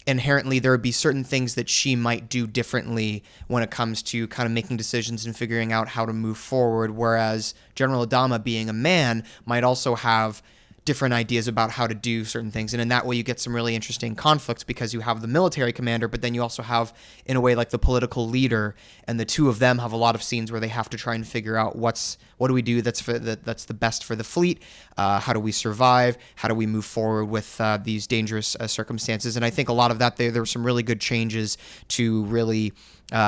inherently there would be certain things that she might do differently when it comes to kind of making decisions and figuring out how to move forward, whereas General Adama, being a man, might also have different ideas about how to do certain things. And in that way, you get some really interesting conflicts because you have the military commander, but then you also have, in a way, like the political leader, and the two of them have a lot of scenes where they have to try and figure out what do we do that's the best for the fleet, how do we survive, how do we move forward with these dangerous circumstances. And I think a lot of that, there were some really good changes to really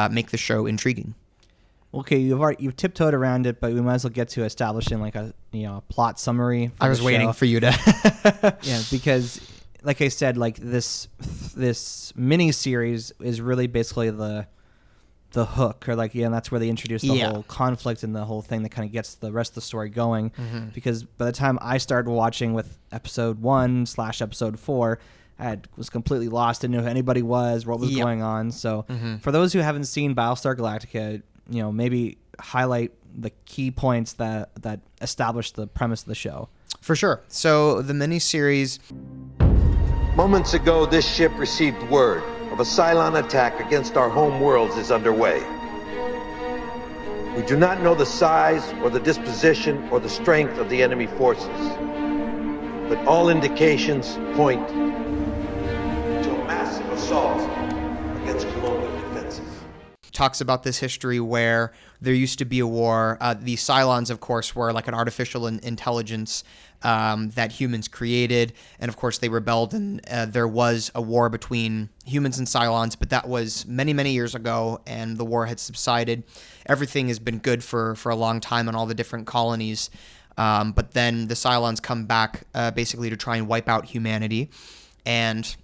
make the show intriguing. Okay, you've tiptoed around it, but we might as well get to establishing like a plot summary. I was waiting for you to. Yeah, because like I said, like this mini series is really basically the hook, or like that's where they introduce the whole conflict and the whole thing that kind of gets the rest of the story going. Because by the time I started watching with episode 1/episode 4. I was completely lost, didn't know who anybody was, what was going on. So for those who haven't seen Battlestar Galactica, maybe highlight the key points that establish the premise of the show. For sure. So the miniseries. Moments ago, this ship received word of a Cylon attack against our home worlds is underway. We do not know the size or the disposition or the strength of the enemy forces, but all indications point to a massive assault against colonial defenses. Talks about this history where there used to be a war. The Cylons, of course, were like an artificial intelligence that humans created. And of course, they rebelled, and there was a war between humans and Cylons, but that was many, many years ago, and the war had subsided. Everything has been good for a long time on all the different colonies. But then the Cylons come back basically to try and wipe out humanity. And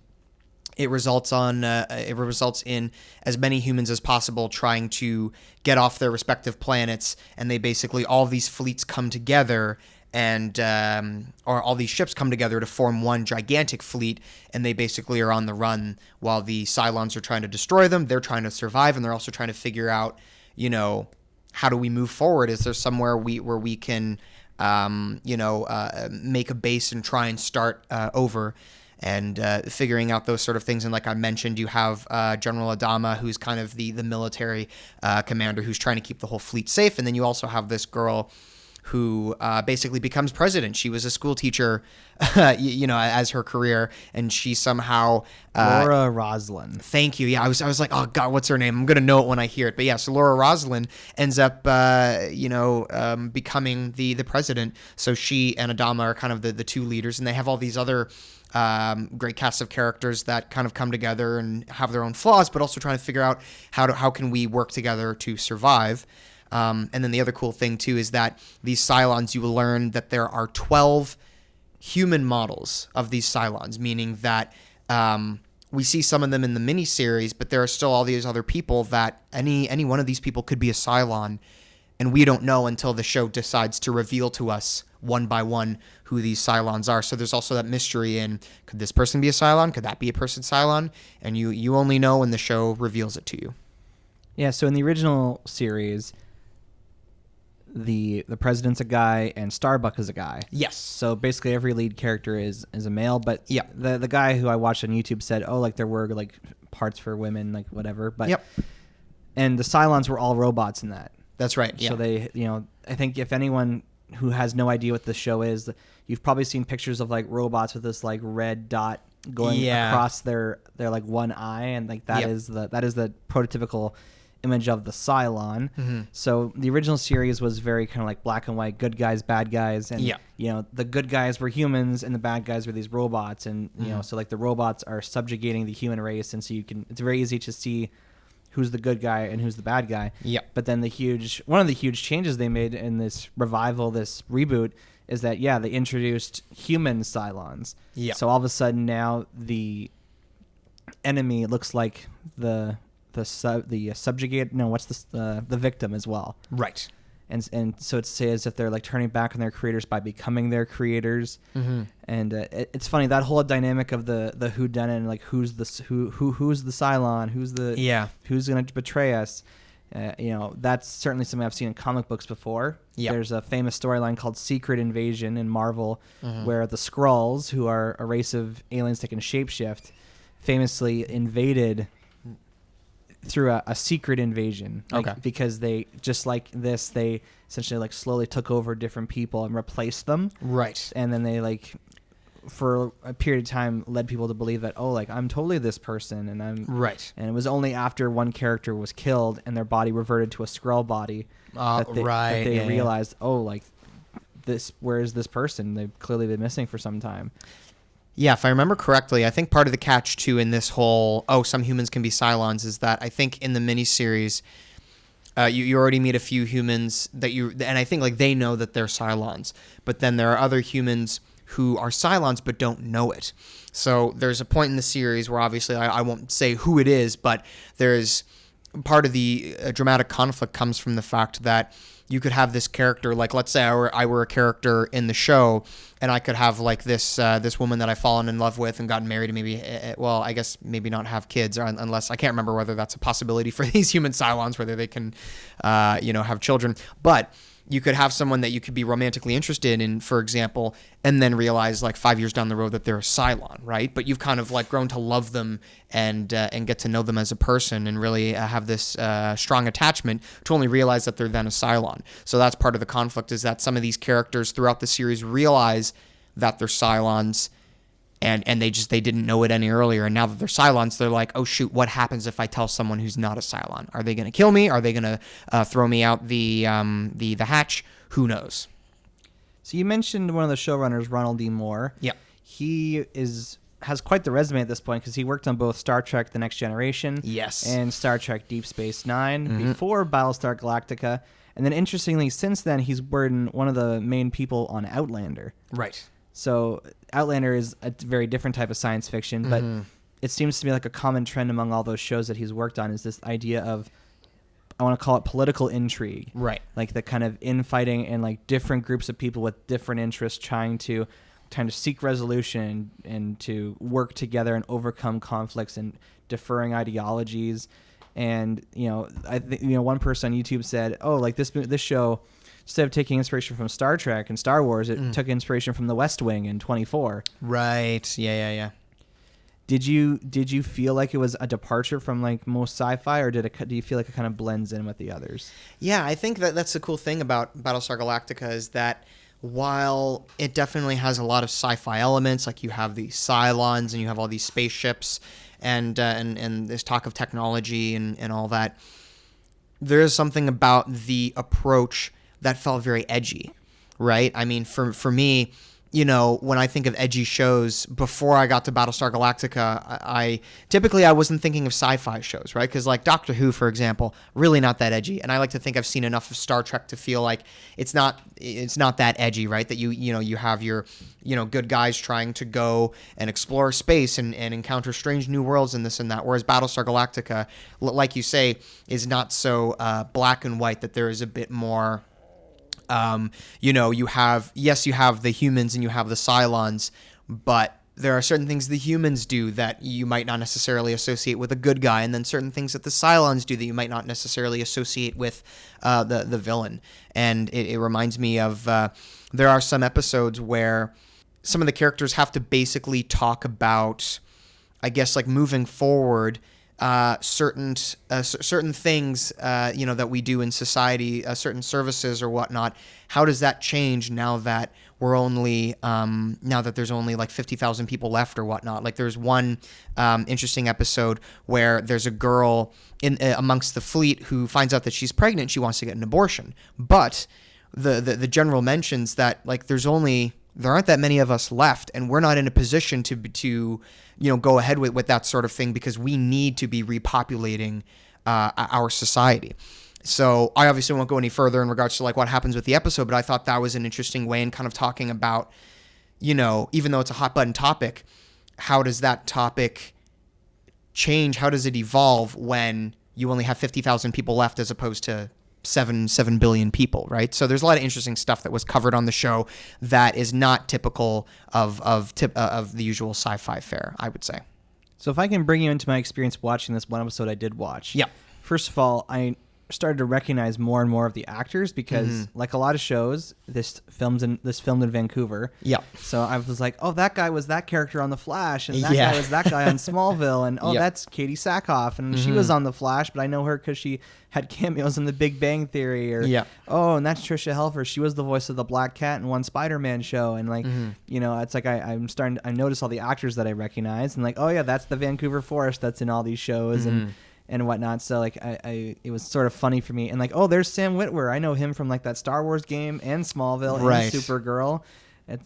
it results in as many humans as possible trying to get off their respective planets, and they basically, all these fleets come together, and or all these ships come together to form one gigantic fleet, and they basically are on the run while the Cylons are trying to destroy them. They're trying to survive, and they're also trying to figure out, how do we move forward? Is there somewhere where we can, make a base and try and start over? And figuring out those sort of things. And like I mentioned, you have General Adama, who's kind of the military commander who's trying to keep the whole fleet safe. And then you also have this girl who basically becomes president. She was a school teacher, as her career, and she somehow... Laura Roslin. Thank you. Yeah, I was like, oh, God, what's her name? I'm going to know it when I hear it. But yeah, so Laura Roslin ends up, becoming the president. So she and Adama are kind of the two leaders, and they have all these other... great cast of characters that kind of come together and have their own flaws, but also trying to figure out how can we work together to survive. And then the other cool thing too is that these Cylons, you will learn that there are 12 human models of these Cylons, meaning that we see some of them in the miniseries, but there are still all these other people that any one of these people could be a Cylon, and we don't know until the show decides to reveal to us one by one who these Cylons are. So there's also that mystery in, could this person be a Cylon? Could that be a person Cylon? And you only know when the show reveals it to you. Yeah, so in the original series, the president's a guy and Starbuck is a guy. Yes. So basically every lead character is a male, but yeah, the guy who I watched on YouTube said, oh, like there were like parts for women, like whatever. But yep. And the Cylons were all robots in that. That's right. Yeah. So they, I think if anyone who has no idea what the show is, you've probably seen pictures of like robots with this like red dot going across their like one eye, and like that is the prototypical image of the Cylon. Mm-hmm. So the original series was very kind of like black and white, good guys, bad guys, and the good guys were humans and the bad guys were these robots, and so like the robots are subjugating the human race, and so it's very easy to see who's the good guy and who's the bad guy. Yep. But then one of the huge changes they made in this revival, this reboot, is that they introduced human Cylons. Yeah. So all of a sudden now the enemy looks like the subjugated. No, what's the victim as well. Right. And so it's as if they're like turning back on their creators by becoming their creators. Mm-hmm. And it's funny, that whole dynamic of the whodunit, like who's the Cylon, who's going to betray us. That's certainly something I've seen in comic books before. Yep. There's a famous storyline called Secret Invasion in Marvel, where the Skrulls, who are a race of aliens that can shapeshift, famously invaded through a secret invasion. Like, Okay. Because they, just like this, they essentially like slowly took over different people and replaced them. Right. And then they like, for a period of time, led people to believe that, oh, like I'm totally this person, and I'm Right. And it was only after one character was killed and their body reverted to a Skrull body that they realized, oh, like this, where is this person? They've clearly been missing for some time. Yeah, if I remember correctly, I think part of the catch too in this whole some humans can be Cylons is that I think in the miniseries, you already meet a few humans and I think like they know that they're Cylons, but then there are other humans who are Cylons but don't know it. So there's a point in the series where obviously I won't say who it is, but there's part of the dramatic conflict comes from the fact that you could have this character, like let's say I were a character in the show, and I could have like this woman that I've fallen in love with and gotten married, and maybe, well, I guess maybe not have kids, or unless I can't remember whether that's a possibility for these human Cylons, whether they can, have children, but you could have someone that you could be romantically interested in, for example, and then realize like 5 years down the road that they're a Cylon, right? But you've kind of like grown to love them and get to know them as a person and really have this strong attachment to only realize that they're then a Cylon. So that's part of the conflict, is that some of these characters throughout the series realize that they're Cylons, and they didn't know it any earlier. And now that they're Cylons, they're like, oh shoot, what happens if I tell someone who's not a Cylon? Are they going to kill me? Are they going to throw me out the hatch? Who knows? So you mentioned one of the showrunners, Ronald D. Moore. Yeah. He has quite the resume at this point, because he worked on both Star Trek The Next Generation Yes. and Star Trek Deep Space Nine before Battlestar Galactica. And then interestingly, since then, he's been one of the main people on Outlander. Right. So Outlander is a very different type of science fiction, but it seems to me like a common trend among all those shows that he's worked on is this idea of, I want to call it political intrigue. Right. Like the kind of infighting and like different groups of people with different interests trying to seek resolution and to work together and overcome conflicts and deferring ideologies. And, I think, one person on YouTube said, oh, like this show, instead of taking inspiration from Star Trek and Star Wars, it took inspiration from The West Wing and 24. Right. Yeah. Did you feel like it was a departure from like most sci-fi, or do you feel like it kind of blends in with the others? Yeah, I think that's the cool thing about Battlestar Galactica, is that while it definitely has a lot of sci-fi elements, like you have these Cylons and you have all these spaceships and this talk of technology and all that, there is something about the approach that felt very edgy, right? I mean, for me, when I think of edgy shows, before I got to Battlestar Galactica, I wasn't thinking of sci-fi shows, right? Because like Doctor Who, for example, really not that edgy. And I like to think I've seen enough of Star Trek to feel like it's not that edgy, right? That you have your good guys trying to go and explore space and encounter strange new worlds and this and that. Whereas Battlestar Galactica, like you say, is not so black and white, that there is a bit more. You have the humans and you have the Cylons, but there are certain things the humans do that you might not necessarily associate with a good guy, and then certain things that the Cylons do that you might not necessarily associate with the villain. And it reminds me of there are some episodes where some of the characters have to basically talk about, I guess, like moving forward, certain things, that we do in society, certain services or whatnot. How does that change now that we're only, now that there's only like 50,000 people left or whatnot? Like there's one interesting episode where there's a girl amongst the fleet who finds out that she's pregnant. She wants to get an abortion, but the general mentions that like there aren't that many of us left, and we're not in a position to go ahead with that sort of thing, because we need to be repopulating our society. So I obviously won't go any further in regards to like what happens with the episode, but I thought that was an interesting way in kind of talking about, even though it's a hot button topic, how does that topic change? How does it evolve when you only have 50,000 people left as opposed to 7 billion people, right? So there's a lot of interesting stuff that was covered on the show that is not typical of the usual sci-fi fare, I would say. So if I can bring you into my experience watching this one episode I did watch. Yeah. First of all, started to recognize more and more of the actors because, like a lot of shows, this filmed in Vancouver. Yeah. So I was like, oh, that guy was that character on The Flash, and that guy was that guy on Smallville, and that's Katie Sackhoff, and she was on The Flash, but I know her because she had cameos in The Big Bang Theory, or oh, and that's Tricia Helfer. She was the voice of the Black Cat in one Spider-Man show, and like you know, it's like I notice all the actors that I recognize, and like, oh yeah, that's the Vancouver Forest that's in all these shows, and whatnot. So like it was sort of funny for me. And like, oh, there's Sam Witwer. I know him from like that Star Wars game and Smallville and Supergirl.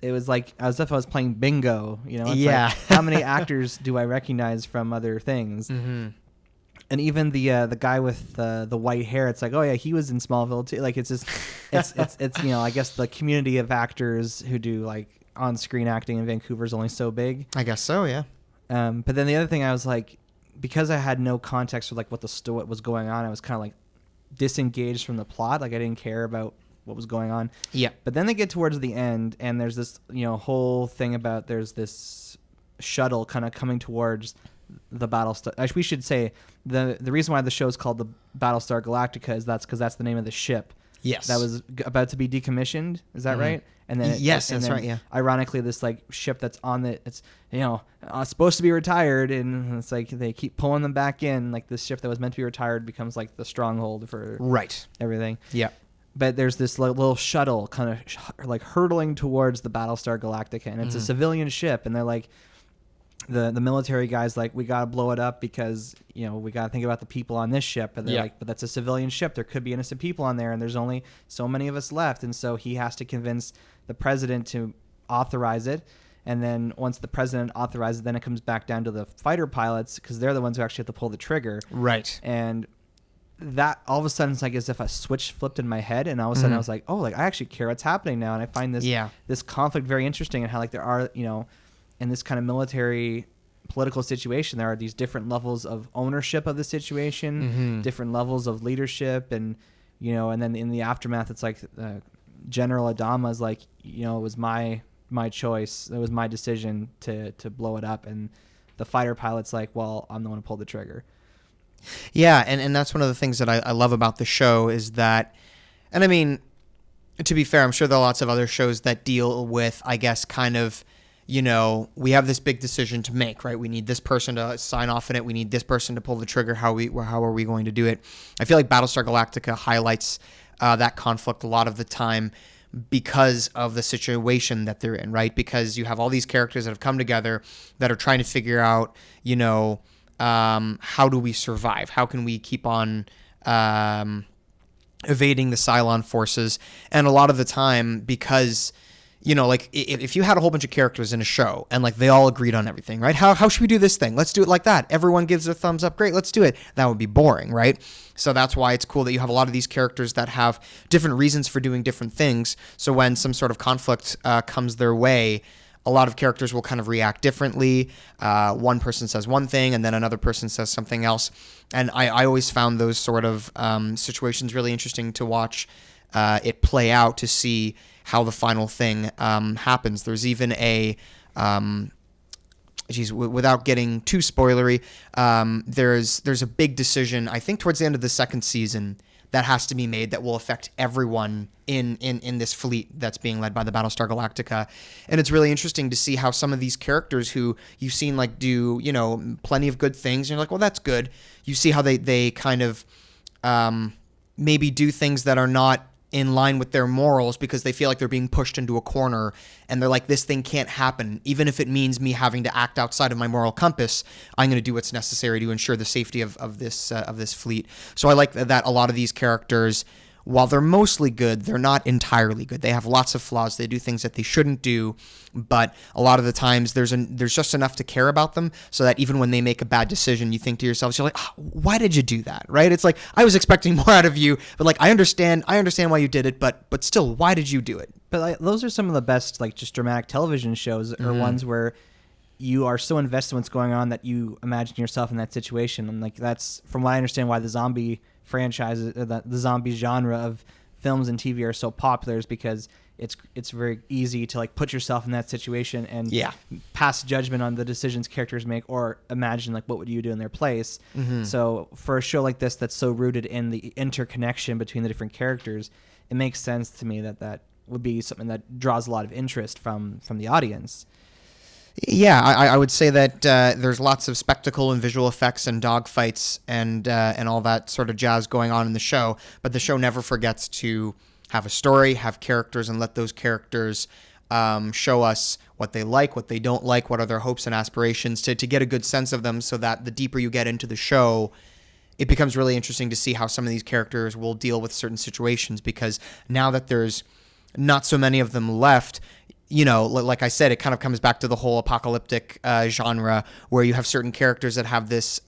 It was like as if I was playing bingo, you know? It's like, how many actors do I recognize from other things? And even the guy with the white hair, it's like, oh yeah, he was in Smallville too. Like it's just it's you know, I guess the community of actors who do like on-screen acting in Vancouver is only so big. I guess so, yeah. But then the other thing I was like, because I had no context for like what was going on, I was kind of like disengaged from the plot. Like I didn't care about what was going on. Yeah. But then they get towards the end, and there's this whole thing about there's this shuttle kind of coming towards the Battlestar. Actually, we should say the reason why the show is called the Battlestar Galactica is because that's the name of the ship. Yes. That was about to be decommissioned. Is that right? And then that's right. Yeah. Ironically, this like ship that's on it's supposed to be retired, and it's like they keep pulling them back in. Like this ship that was meant to be retired becomes like the stronghold for everything. Yeah. But there's this little shuttle kind of like hurtling towards the Battlestar Galactica, and it's a civilian ship, and they're like, the military guys like, we gotta blow it up because we gotta think about the people on this ship. And they're like, but that's a civilian ship. There could be innocent people on there, and there's only so many of us left. And so he has to convince the president to authorize it. And then once the president authorizes it, then it comes back down to the fighter pilots because they're the ones who actually have to pull the trigger. Right. And that all of a sudden it's like as if a switch flipped in my head, and all of a sudden I was like, oh, like I actually care what's happening now, and I find this conflict very interesting, and how like there are in this kind of military political situation, there are these different levels of ownership of the situation, different levels of leadership, and and then in the aftermath, it's like General Adama is like, it was my choice, it was my decision to blow it up, and the fighter pilot's like, well, I'm the one who pulled the trigger. Yeah, and that's one of the things that I love about the show is that, and I mean, to be fair, I'm sure there are lots of other shows that deal with, I guess, kind of, we have this big decision to make, right? We need this person to sign off on it. We need this person to pull the trigger. How are we going to do it? I feel like Battlestar Galactica highlights that conflict a lot of the time because of the situation that they're in, right? Because you have all these characters that have come together that are trying to figure out, how do we survive? How can we keep on evading the Cylon forces? And a lot of the time, because like if you had a whole bunch of characters in a show and like they all agreed on everything, right? How should we do this thing? Let's do it like that. Everyone gives a thumbs up. Great, let's do it. That would be boring, right? So that's why it's cool that you have a lot of these characters that have different reasons for doing different things. So when some sort of conflict comes their way, a lot of characters will kind of react differently. One person says one thing and then another person says something else. And I always found those sort of situations really interesting to watch it play out, to see how the final thing happens. There's even without getting too spoilery, there's a big decision, I think towards the end of the second season, that has to be made that will affect everyone in this fleet that's being led by the Battlestar Galactica. And it's really interesting to see how some of these characters who you've seen like do, plenty of good things, and you're like, well, that's good. You see how they kind of maybe do things that are not in line with their morals because they feel like they're being pushed into a corner, and they're like, this thing can't happen. Even if it means me having to act outside of my moral compass, I'm going to do what's necessary to ensure the safety of this fleet. So I like that a lot of these characters, while they're mostly good, they're not entirely good. They have lots of flaws. They do things that they shouldn't do, but a lot of the times there's just enough to care about them so that even when they make a bad decision, you think to yourself, you're like, oh, why did you do that, right? It's like, I was expecting more out of you, but like, I understand why you did it, but still, why did you do it? But like, those are some of the best, like, just dramatic television shows, or ones where you are so invested in what's going on that you imagine yourself in that situation. And like, that's, from what I understand, why the zombie franchises, the zombie genre of films and TV are so popular, is because it's very easy to like put yourself in that situation and Yeah. pass judgment on the decisions characters make, or imagine like what would you do in their place. So for a show like this that's so rooted in the interconnection between the different characters, it makes sense to me that would be something that draws a lot of interest from the audience. Yeah, I would say that there's lots of spectacle and visual effects and dogfights and all that sort of jazz going on in the show, but the show never forgets to have a story, have characters, and let those characters show us what they like, what they don't like, what are their hopes and aspirations, to get a good sense of them, so that the deeper you get into the show, it becomes really interesting to see how some of these characters will deal with certain situations, because now that there's not so many of them left, you know, like I said, it kind of comes back to the whole apocalyptic genre, where you have certain characters that have this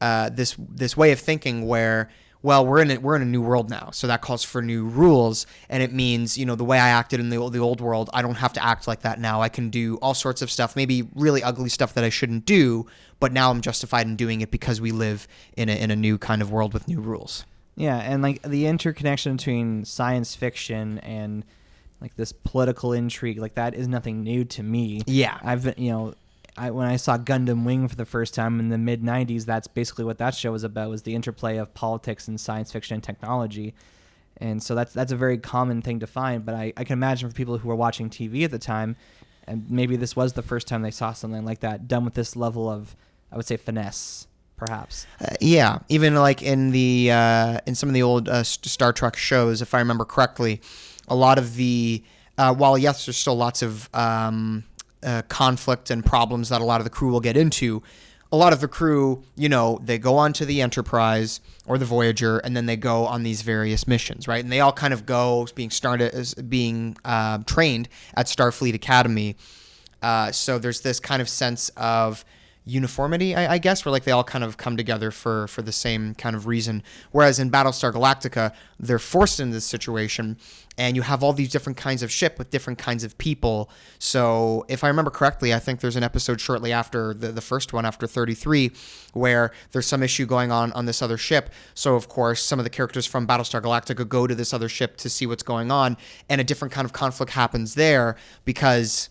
this way of thinking where, well, we're in a new world now, so that calls for new rules, and it means, you know, the way I acted in the old world, I don't have to act like that now. I can do all sorts of stuff, maybe really ugly stuff that I shouldn't do, but now I'm justified in doing it because we live in a new kind of world with new rules. Yeah, and like the interconnection between science fiction and like this political intrigue, like that is nothing new to me. Yeah. When I saw Gundam Wing for the first time in the mid 90s, that's basically what that show was about, was the interplay of politics and science fiction and technology. And so that's a very common thing to find, but I can imagine for people who were watching TV at the time, and maybe this was the first time they saw something like that done with this level of, I would say, finesse, perhaps. Yeah, even like in some of the old Star Trek shows, if I remember correctly, a lot of the while yes, there's still lots of conflict and problems that a lot of the crew will get into. A lot of the crew, you know, they go on to the Enterprise or the Voyager, and then they go on these various missions, right? And they all kind of go being trained at Starfleet Academy. So there's this kind of sense of uniformity, I guess, where like they all kind of come together for the same kind of reason. Whereas in Battlestar Galactica, they're forced into this situation, and you have all these different kinds of ship with different kinds of people. So if I remember correctly, I think there's an episode shortly after the first one, after 33, where there's some issue going on this other ship. So of course, some of the characters from Battlestar Galactica go to this other ship to see what's going on, and a different kind of conflict happens there because...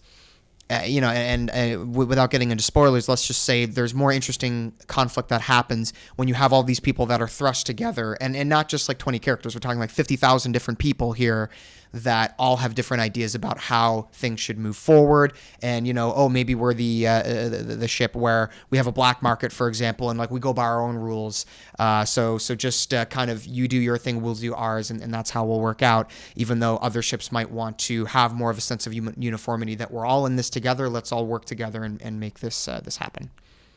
without getting into spoilers, let's just say there's more interesting conflict that happens when you have all these people that are thrust together, and not just like 20 characters. We're talking like 50,000 different people here that all have different ideas about how things should move forward. And, you know, maybe we're the ship where we have a black market, for example, and like we go by our own rules. So just kind of you do your thing, we'll do ours, and that's how we'll work out, even though other ships might want to have more of a sense of uniformity, that we're all in this together. Let's all work together and make this happen.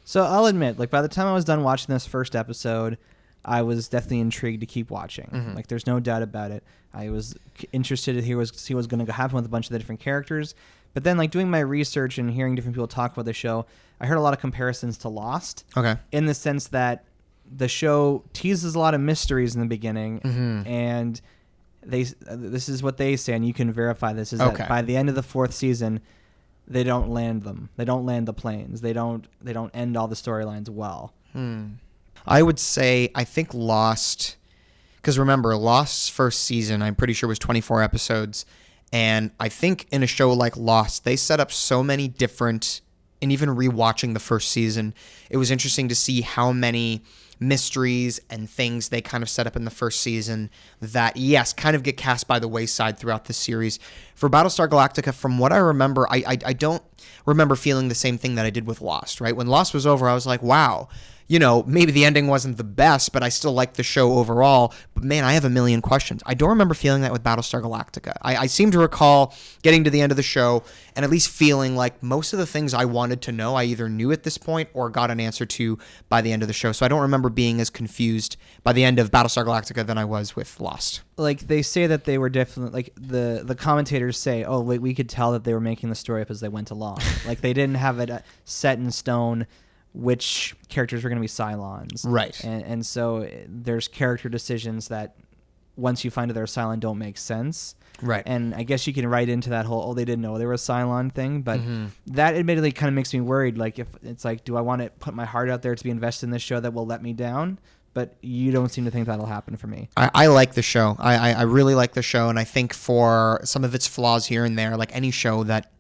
So I'll admit, like by the time I was done watching this first episode, I was definitely intrigued to keep watching. Mm-hmm. Like there's no doubt about it. I was interested to see what's going to happen with a bunch of the different characters. But then like doing my research and hearing different people talk about the show, I heard a lot of comparisons to Lost. Okay. In the sense that the show teases a lot of mysteries in the beginning, Mm-hmm. and this is what they say, and you can verify this, is Okay. that by the end of the fourth season, they don't land them. They don't land the planes. They don't end all the storylines well. I would say, I think Lost, because remember, Lost's first season, I'm pretty sure, was 24 episodes. And I think in a show like Lost, they set up so many different, and even rewatching the first season, it was interesting to see how many mysteries and things they kind of set up in the first season that, yes, kind of get cast by the wayside throughout the series. For Battlestar Galactica, from what I remember, I don't remember feeling the same thing that I did with Lost, right? When Lost was over, I was like, wow, you know, maybe the ending wasn't the best, but I still liked the show overall. But man, I have a million questions. I don't remember feeling that with Battlestar Galactica. I seem to recall getting to the end of the show and at least feeling like most of the things I wanted to know, I either knew at this point or got an answer to by the end of the show. So I don't remember being as confused by the end of Battlestar Galactica than I was with Lost. Like they say that they were definitely, like the commentators say, oh, we could tell that they were making the story up as they went along. Like they didn't have it set in stone which characters were going to be Cylons. Right. And so there's character decisions that once you find out they're a Cylon don't make sense. Right. And I guess you can write into that whole, they didn't know they were a Cylon thing, but that admittedly kind of makes me worried. Like if it's like, do I want to put my heart out there to be invested in this show that will let me down? but you don't seem to think that'll happen for me. I like the show. I really like the show, and I think for some of its flaws here and there, like any show that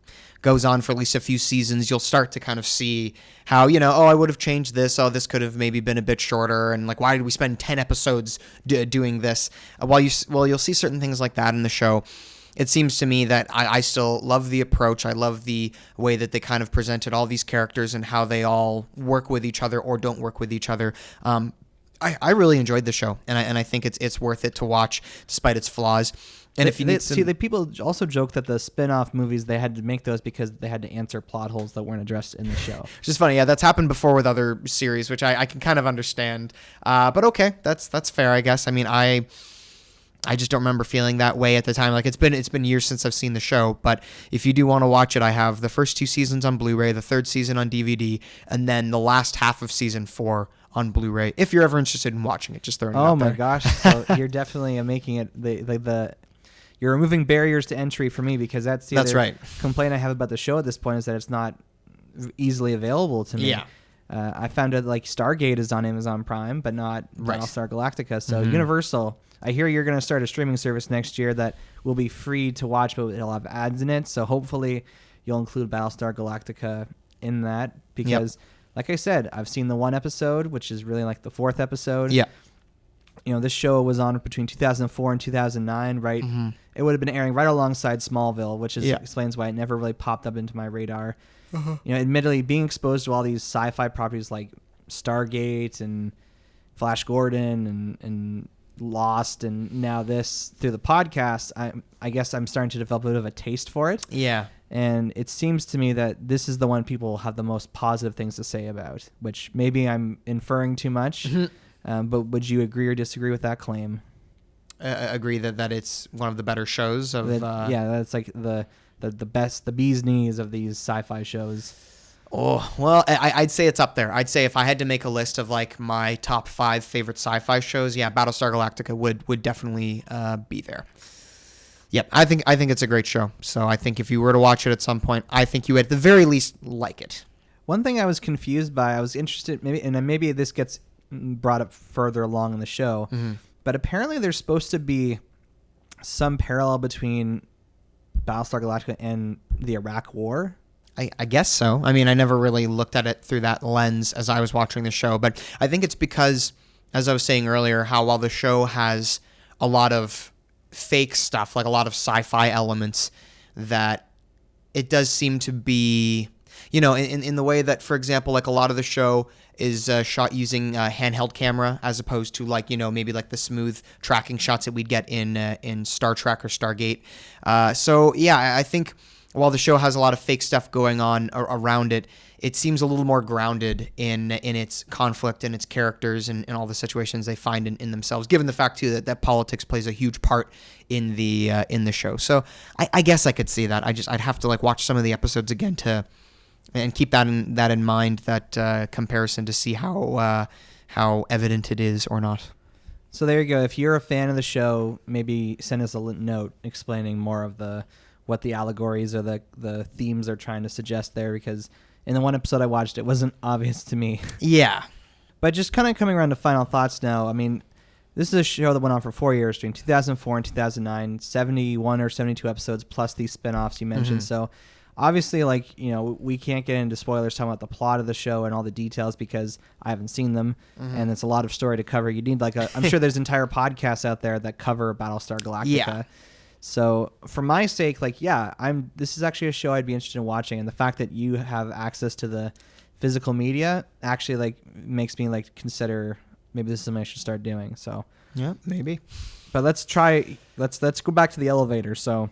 goes on for at least a few seasons, you'll start to kind of see how, I would have changed this. Oh, this could have maybe been a bit shorter. And like, why did we spend 10 episodes doing this? You'll see certain things like that in the show. It seems to me that I still love the approach. I love the way that they kind of presented all these characters and how they all work with each other or don't work with each other. I really enjoyed the show, and I think it's worth it to watch despite its flaws. And if you need the people also joke that the spin-off movies, they had to make those because they had to answer plot holes that weren't addressed in the show. Which is funny. Yeah, that's happened before with other series, which I can kind of understand. But okay, that's fair, I guess. I mean, I just don't remember feeling that way at the time. Like it's been years since I've seen the show, but if you do want to watch it, I have the first 2 seasons on Blu-ray, the 3rd season on DVD, and then the last half of season 4 on Blu-ray. If you're ever interested in watching it, just throwing it out there. Oh my gosh! So you're definitely making it you're removing barriers to entry for me, because that's the other right. complaint I have about the show at this point is that it's not easily available to me. Yeah. I found out like Stargate is on Amazon Prime, but not Battlestar Galactica. So Universal, I hear you're going to start a streaming service next year that will be free to watch, but it'll have ads in it. So hopefully you'll include Battlestar Galactica in that, because like I said, I've seen the 1 episode, which is really like the 4th episode. Yeah. This show was on between 2004 and 2009, right? Mm-hmm. It would have been airing right alongside Smallville, which explains why it never really popped up into my radar. Uh-huh. Admittedly, being exposed to all these sci-fi properties like Stargate and Flash Gordon and Lost, and now this through the podcast, I guess I'm starting to develop a bit of a taste for it. Yeah. And it seems to me that this is the one people have the most positive things to say about, which maybe I'm inferring too much. Mm-hmm. But would you agree or disagree with that claim? Agree that it's one of the better shows of. That's like the best, the bee's knees of these sci-fi shows. Oh, well, I'd say it's up there. I'd say if I had to make a list of like my top 5 favorite sci-fi shows, Battlestar Galactica would definitely be there. Yep, I think it's a great show. So I think if you were to watch it at some point, I think you would at the very least like it. One thing I was confused by, I was interested, maybe this gets brought up further along in the show, but apparently there's supposed to be some parallel between Battlestar Galactica and the Iraq War. I guess so. I mean, I never really looked at it through that lens as I was watching the show, but I think it's because, as I was saying earlier, how while the show has a lot of fake stuff, like a lot of sci-fi elements, that it does seem to be, in the way that, for example, like a lot of the show is shot using handheld camera as opposed to like, maybe like the smooth tracking shots that we'd get in Star Trek or Stargate. I think while the show has a lot of fake stuff going on around it, it seems a little more grounded in its conflict and its characters and all the situations they find in themselves, given the fact too that politics plays a huge part in the show. So I guess I could see that. I'd have to like watch some of the episodes again and keep that in mind, that comparison, to see how evident it is or not. So there you go. If you're a fan of the show, maybe send us a note explaining more of what the allegories or the themes are trying to suggest there, because in the 1 episode I watched, it wasn't obvious to me. Yeah. But just kind of coming around to final thoughts now, I mean, this is a show that went on for 4 years, between 2004 and 2009, 71 or 72 episodes, plus these spinoffs you mentioned. Mm-hmm. So obviously, we can't get into spoilers talking about the plot of the show and all the details because I haven't seen them, and it's a lot of story to cover. You need I'm sure there's entire podcasts out there that cover Battlestar Galactica. Yeah. So for my sake, this is actually a show I'd be interested in watching, and the fact that you have access to the physical media actually makes me consider maybe this is something I should start doing. So yeah, maybe. But let's go back to the elevator. So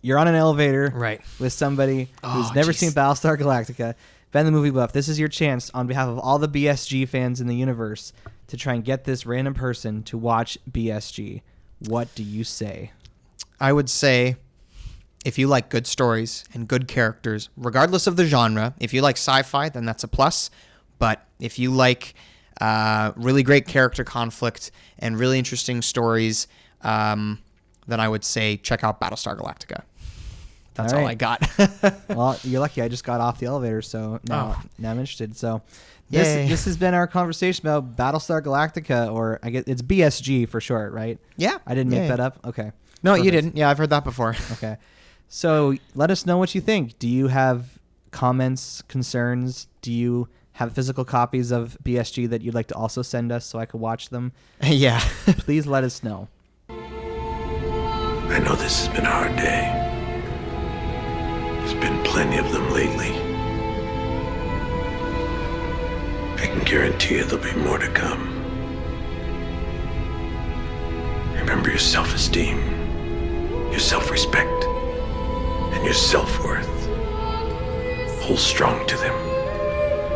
you're on an elevator with somebody who's never seen Battlestar Galactica. Ben the Movie Buff, this is your chance on behalf of all the BSG fans in the universe to try and get this random person to watch BSG. What do you say? I would say, if you like good stories and good characters, regardless of the genre, if you like sci-fi, then that's a plus. But if you like really great character conflict and really interesting stories, then I would say check out Battlestar Galactica. That's All all right. I got. Well, you're lucky. I just got off the elevator, so now I'm interested. So Yay. this has been our conversation about Battlestar Galactica, or I guess it's BSG for short, right? Yeah. I didn't make that up. Okay. No, you Perfect. didn't. Yeah, I've heard that before. Okay. So let us know what you think. Do you have comments, concerns? Do you have physical copies of BSG that you'd like to also send us so I could watch them? Yeah. Please let us know. I know this has been a hard day. There's been plenty of them lately. I can guarantee you there'll be more to come. Remember your self-esteem, your self-respect, and your self-worth. Hold strong to them,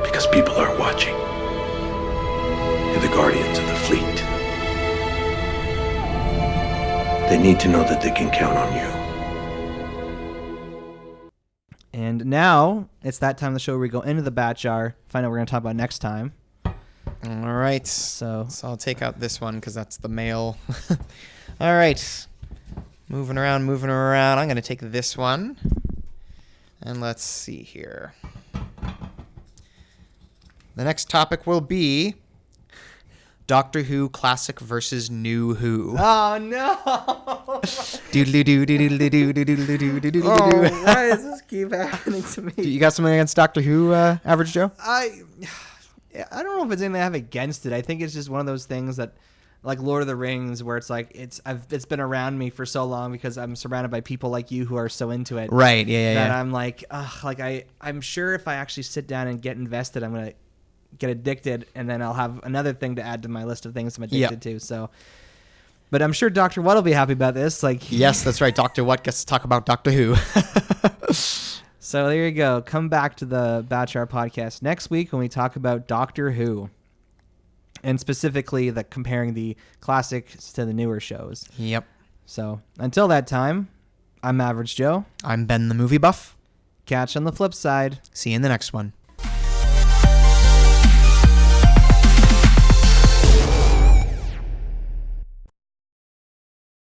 because people are watching. You're the guardians of the fleet. They need to know that they can count on you. And now it's that time of the show where we go into the bat jar, find out what we're going to talk about next time. All right. So So I'll take out this one because that's the mail. All right. Moving around. I'm going to take this one. And let's see here. The next topic will be Doctor Who Classic versus New Who. Oh no! Doodly-doo. Why does this keep happening to me? You got something against Doctor Who, Average Joe? I don't know if it's anything I have against it. I think it's just one of those things that, like Lord of the Rings, where it's like it's been around me for so long because I'm surrounded by people like you who are so into it. Right. Yeah. That I'm like, I'm sure if I actually sit down and get invested, I'm gonna get addicted, and then I'll have another thing to add to my list of things I'm addicted to. So, but I'm sure Dr. Watt will be happy about this. Like, Yes, that's right. Dr. What gets to talk about Doctor Who. So there you go. Come back to the Batchar podcast next week when we talk about Doctor Who, and specifically comparing the classics to the newer shows. Yep. So until that time, I'm Average Joe. I'm Ben the Movie Buff. Catch you on the flip side. See you in the next one.